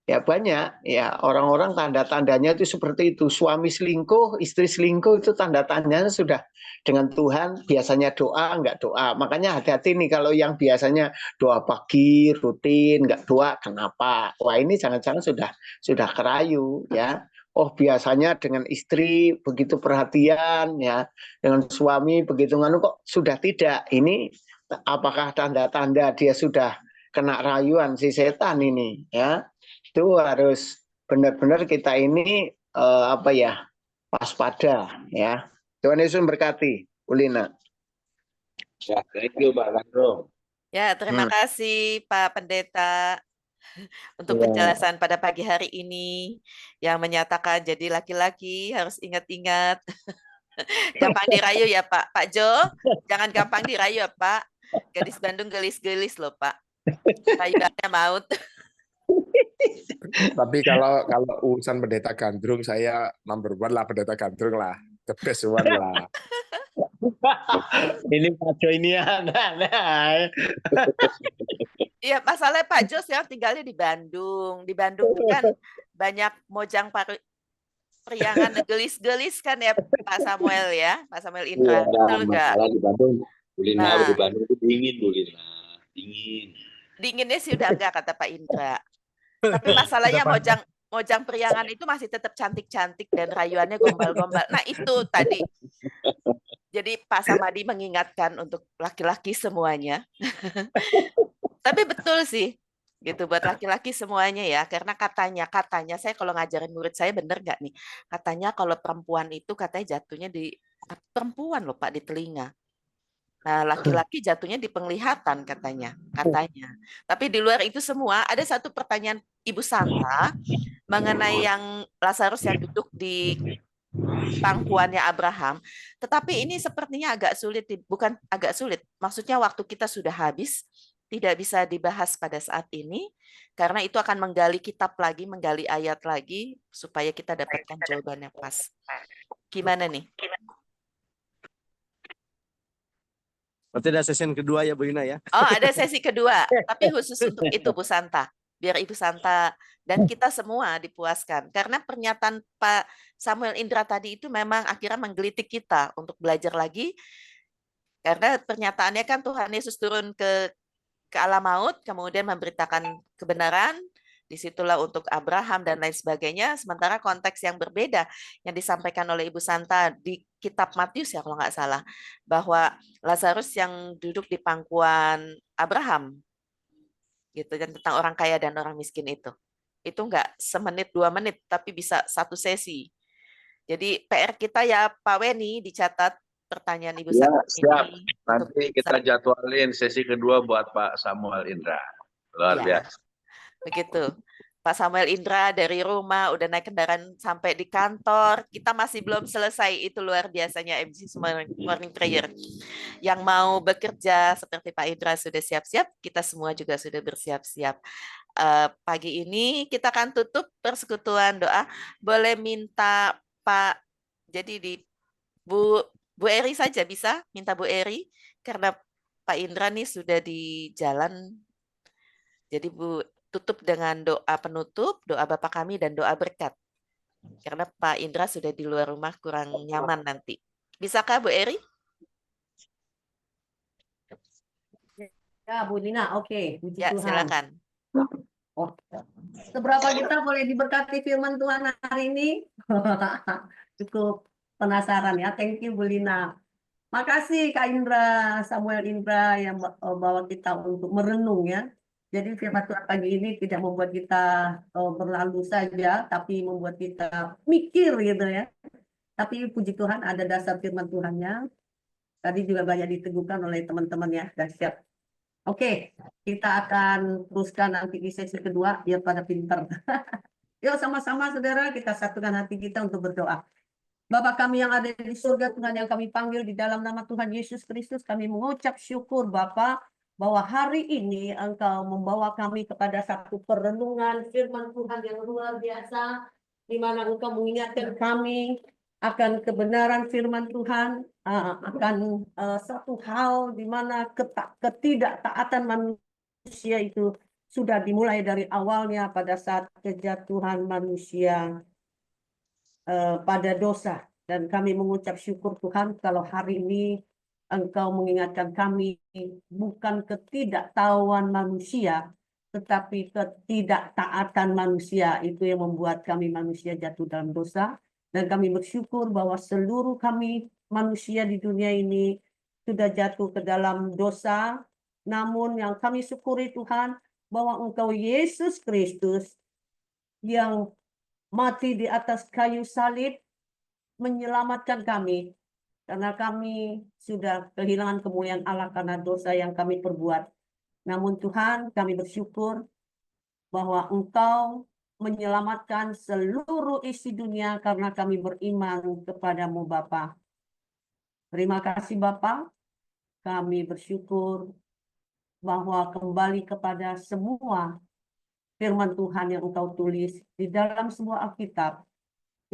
Ya banyak ya orang-orang tanda-tandanya itu seperti itu. Suami selingkuh, istri selingkuh itu tanda-tandanya sudah dengan Tuhan biasanya doa, nggak doa. Makanya hati-hati nih kalau yang biasanya doa pagi, rutin, nggak doa, kenapa? Wah ini jangan-jangan sudah kerayu ya. Oh biasanya dengan istri begitu perhatian ya, dengan suami begitu nganu kok sudah tidak. Ini apakah tanda-tanda dia sudah kena rayuan si setan ini ya? Itu harus benar-benar kita ini waspada ya. Tuhan Yesus memberkati. Ulina.
Ya, thank you Pak Gandrung.
Ya, terima kasih Pak Pendeta untuk penjelasan pada pagi hari ini yang menyatakan jadi laki-laki harus ingat-ingat. Gampang dirayu ya Pak. Pak Jo, jangan gampang dirayu ya Pak. Gadis Bandung gelis-gelis loh Pak. Rayuannya maut.
Tapi kalau urusan Pendeta Gandrung, saya number one lah Pendeta Gandrung lah, the best one lah.
Ini Pak Jo ini
Iya, masalahnya Pak Jo sekarang tinggalnya di Bandung. Di Bandung itu kan banyak mojang priangan gelis-gelis kan ya Pak Samuel ya, Pak Samuel Indra. Betul nggak?
Masalah di Bandung, Bulina di Bandung itu dingin Bulina, dingin.
Dinginnya sih udah enggak kata Pak Indra. Tapi masalahnya mojang priangan itu masih tetap cantik-cantik dan rayuannya gombal-gombal. Nah itu tadi. Jadi Pak Samadi mengingatkan untuk laki-laki semuanya. Tapi betul sih. Gitu buat laki-laki semuanya ya, karena katanya saya kalau ngajarin murid saya bener nggak nih? Katanya kalau perempuan itu katanya jatuhnya di perempuan loh Pak, di telinga. Nah, laki-laki jatuhnya di penglihatan katanya. Tapi di luar itu semua ada satu pertanyaan Ibu Santa mengenai yang Lazarus yang duduk di pangkuannya Abraham. Tetapi ini sepertinya agak sulit, bukan agak sulit. Maksudnya waktu kita sudah habis, tidak bisa dibahas pada saat ini, karena itu akan menggali kitab lagi, menggali ayat lagi, supaya kita dapatkan jawaban yang pas. Gimana nih?
Berarti ada sesi kedua ya Bu Ina ya?
Oh, ada sesi kedua, tapi khusus untuk itu Bu Santa. Biar Ibu Santa dan kita semua dipuaskan. Karena pernyataan Pak Samuel Indra tadi itu memang akhirnya menggelitik kita untuk belajar lagi. Karena pernyataannya kan Tuhan Yesus turun ke alam maut, kemudian memberitakan kebenaran, disitulah untuk Abraham dan lain sebagainya. Sementara konteks yang berbeda yang disampaikan oleh Ibu Santa di kitab Matius ya kalau nggak salah, bahwa Lazarus yang duduk di pangkuan Abraham, gitu, dan tentang orang kaya dan orang miskin itu nggak semenit 2 menit, tapi bisa satu sesi. Jadi PR kita ya Pak Weni, dicatat pertanyaan Ibu
Ya,
Santa
siap.
ini.
Nanti kita jadwalin sesi kedua buat Pak Samuel Indra. Luar
Ya.
biasa.
Begitu. Pak Samuel Indra dari rumah udah naik kendaraan sampai di kantor. Kita masih belum selesai. Itu luar biasanya MC Morning Prayer. Yang mau bekerja seperti Pak Indra sudah siap-siap, kita semua juga sudah bersiap-siap. Pagi ini kita akan tutup persekutuan doa. Boleh minta Pak, jadi di Bu Eri saja bisa, minta Bu Eri, karena Pak Indra nih sudah di jalan. Jadi Bu tutup dengan doa penutup, doa Bapa Kami, dan doa berkat. Karena Pak Indra sudah di luar rumah, kurang nyaman nanti. Bisakah Bu Eri?
Ya, Bu Lina, oke. Puji
Ya,
Tuhan.
silakan.
Oh, seberapa kita boleh diberkati firman Tuhan hari ini? Cukup penasaran ya. Thank you, Bu Lina. Makasih Kak Indra, Samuel Indra yang bawa kita untuk merenung ya. Jadi firman Tuhan pagi ini tidak membuat kita berlalu saja, tapi membuat kita mikir gitu ya. Tapi puji Tuhan ada dasar firman Tuhannya. Tadi juga banyak diteguhkan oleh teman-teman ya. Dahsyat. Oke, kita akan teruskan nanti di sesi kedua, biar pada pinter. Yuk sama-sama saudara, kita satukan hati kita untuk berdoa. Bapa kami yang ada di surga, Tuhan yang kami panggil di dalam nama Tuhan Yesus Kristus, kami mengucap syukur Bapa, bahwa hari ini Engkau membawa kami kepada satu perenungan firman Tuhan yang luar biasa, di mana Engkau mengingatkan kami akan kebenaran firman Tuhan, akan satu hal di mana ketidaktaatan manusia itu sudah dimulai dari awalnya pada saat kejatuhan manusia pada dosa. Dan kami mengucap syukur Tuhan kalau hari ini Engkau mengingatkan kami bukan ketidaktahuan manusia, tetapi ketidaktaatan manusia itu yang membuat kami manusia jatuh dalam dosa. Dan kami bersyukur bahwa seluruh kami manusia di dunia ini sudah jatuh ke dalam dosa. Namun yang kami syukuri Tuhan bahwa Engkau Yesus Kristus yang mati di atas kayu salib menyelamatkan kami. Karena kami sudah kehilangan kemuliaan Allah karena dosa yang kami perbuat. Namun Tuhan, kami bersyukur bahwa Engkau menyelamatkan seluruh isi dunia karena kami beriman kepadamu Bapa. Terima kasih Bapa. Kami bersyukur bahwa kembali kepada semua firman Tuhan yang Engkau tulis di dalam sebuah Alkitab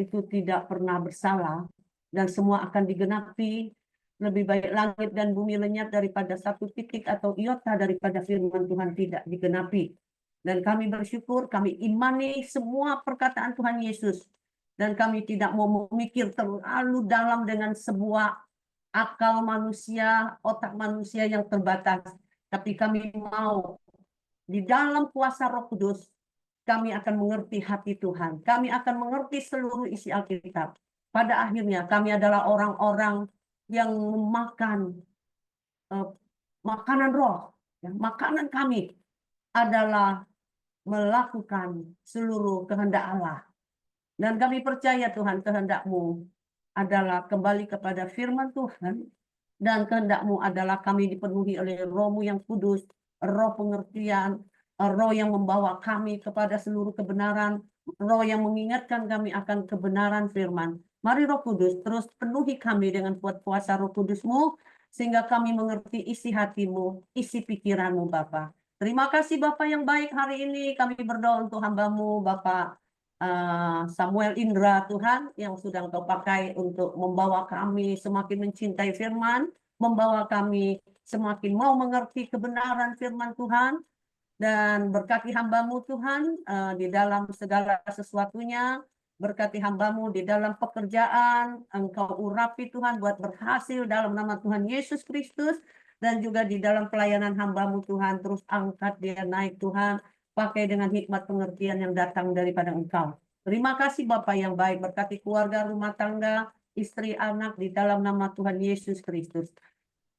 itu tidak pernah bersalah dan semua akan digenapi. Lebih baik langit dan bumi lenyap daripada satu titik atau iota daripada firman Tuhan tidak digenapi. Dan kami bersyukur, kami imani semua perkataan Tuhan Yesus. Dan kami tidak mau memikir terlalu dalam dengan sebuah akal manusia, otak manusia yang terbatas. Tapi kami mau di dalam kuasa Roh Kudus, kami akan mengerti hati Tuhan. Kami akan mengerti seluruh isi Alkitab. Pada akhirnya kami adalah orang-orang yang memakan makanan roh. Makanan kami adalah melakukan seluruh kehendak Allah. Dan kami percaya Tuhan kehendak-Mu adalah kembali kepada firman Tuhan, dan kehendak-Mu adalah kami dipenuhi oleh Roh-Mu yang kudus, roh pengertian, roh yang membawa kami kepada seluruh kebenaran, roh yang mengingatkan kami akan kebenaran firman. Mari Roh Kudus terus penuhi kami dengan kuat kuasa Roh Kudus-Mu, sehingga kami mengerti isi hati-Mu, isi pikiran-Mu Bapa. Terima kasih Bapak yang baik, hari ini kami berdoa untuk hamba-Mu Bapak Samuel Indra Tuhan, yang sudah Engkau pakai untuk membawa kami semakin mencintai firman, membawa kami semakin mau mengerti kebenaran firman Tuhan, dan berkati hamba-Mu Tuhan di dalam segala sesuatunya, berkati hamba-Mu di dalam pekerjaan, Engkau urapi Tuhan buat berhasil dalam nama Tuhan Yesus Kristus, dan juga di dalam pelayanan hamba-Mu Tuhan, terus angkat dia naik Tuhan, pakai dengan hikmat pengertian yang datang daripada Engkau. Terima kasih Bapak yang baik, berkati keluarga, rumah tangga, istri, anak di dalam nama Tuhan Yesus Kristus.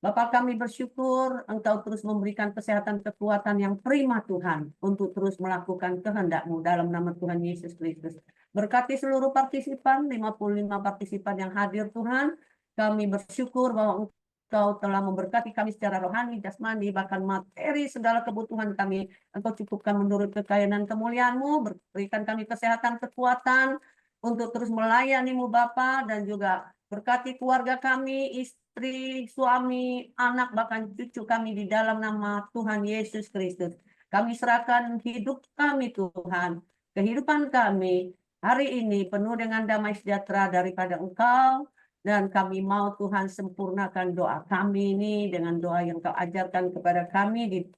Bapak kami bersyukur Engkau terus memberikan kesehatan kekuatan yang prima Tuhan, untuk terus melakukan kehendak-Mu dalam nama Tuhan Yesus Kristus. Berkati seluruh partisipan, 55 partisipan yang hadir Tuhan, kami bersyukur bahwa Engkau telah memberkati kami secara rohani, jasmani, bahkan materi, segala kebutuhan kami. Engkau cukupkan menurut kekayaan dan kemuliaan-Mu, berikan kami kesehatan, kekuatan, untuk terus melayani-Mu Bapa, dan juga berkati keluarga kami, istri, suami, anak, bahkan cucu kami di dalam nama Tuhan Yesus Kristus. Kami serahkan hidup kami Tuhan, kehidupan kami hari ini penuh dengan damai sejahtera daripada Engkau. Dan kami mau Tuhan sempurnakan doa kami ini dengan doa yang Kau ajarkan kepada kami,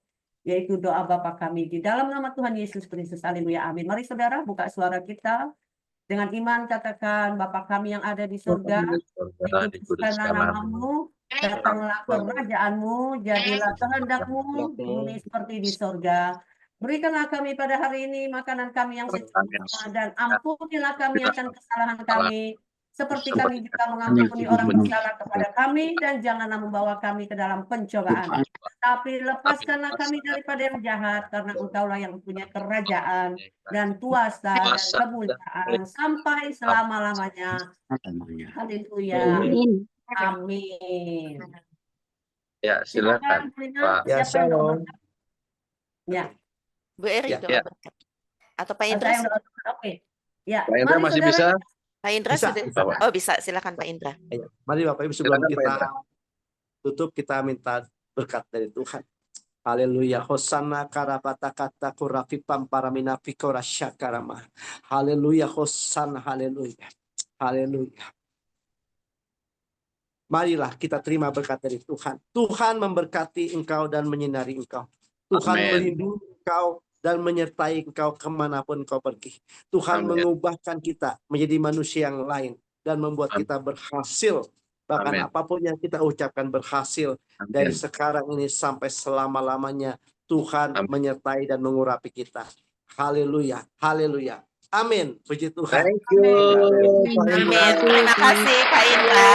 yaitu doa Bapa kami. Di dalam nama Tuhan Yesus Kristus, haleluya, amin. Mari saudara buka suara kita. Dengan iman katakan, Bapa kami yang ada di surga, dikuduskanlah nama-Mu, datanglah kerajaan-Mu, jadilah kehendak-Mu di bumi seperti di surga. Berikanlah kami pada hari ini makanan kami yang secukupnya, dan ampunilah kami akan kesalahan kami, seperti kami juga mengampuni orang bersalah kepada kami, dan janganlah membawa kami ke dalam pencobaan, tapi lepaskanlah kami daripada yang jahat, karena Engkaulah yang punya kerajaan dan kuasa dan kemuliaan sampai selama-lamanya. Haleluya. Amin.
Ya, silakan.
Pak.
Ya, shalom.
Ya.
Bu Eri doa berkat. Atau Pak Indra?
Oke. Ya.
Pak Indra masih bisa?
Pak Indra
Bisa,
sudah.
bisa.
Oh bisa, silakan Pak Indra.
Ayo, mari Bapak Ibu sebelum
Silakan, Pak
kita
Indra.
tutup, kita minta berkat dari Tuhan. Haleluya. Hosana karabata kata kurafi pamparamina fikora syakarama. Haleluya. Hosana. Haleluya. Haleluya. Marilah kita terima berkat dari Tuhan. Tuhan memberkati engkau dan menyinari engkau. Tuhan
Amen.
melindungi engkau dan menyertai engkau kemanapun kau pergi. Tuhan
Amen.
mengubahkan kita menjadi manusia yang lain dan membuat
Amen.
kita berhasil. Bahkan
Amen.
apapun yang kita ucapkan berhasil. Dari
Amen.
sekarang ini sampai selama-lamanya Tuhan
Amen.
menyertai dan mengurapi kita. Haleluya. Haleluya. Amin. Puji Tuhan.
Thank you. Pak Indra.
Amin. Terima kasih Pak Indra.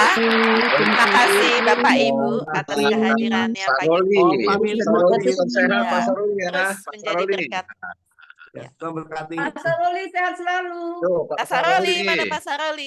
Terima kasih Bapak Ibu atas kehadirannya
Pak
pagi
Roli.
ini.
Pak Roli tetap sehat,
Ya,
Pak Roli ya.
terus
Pak
menjadi
Roli.
berkat.
Ya, Tuhan berkati.
Pak Saroli sehat selalu.
Tuh, Pak
Pak Saroli,
Saroli.
mana Pak Saroli?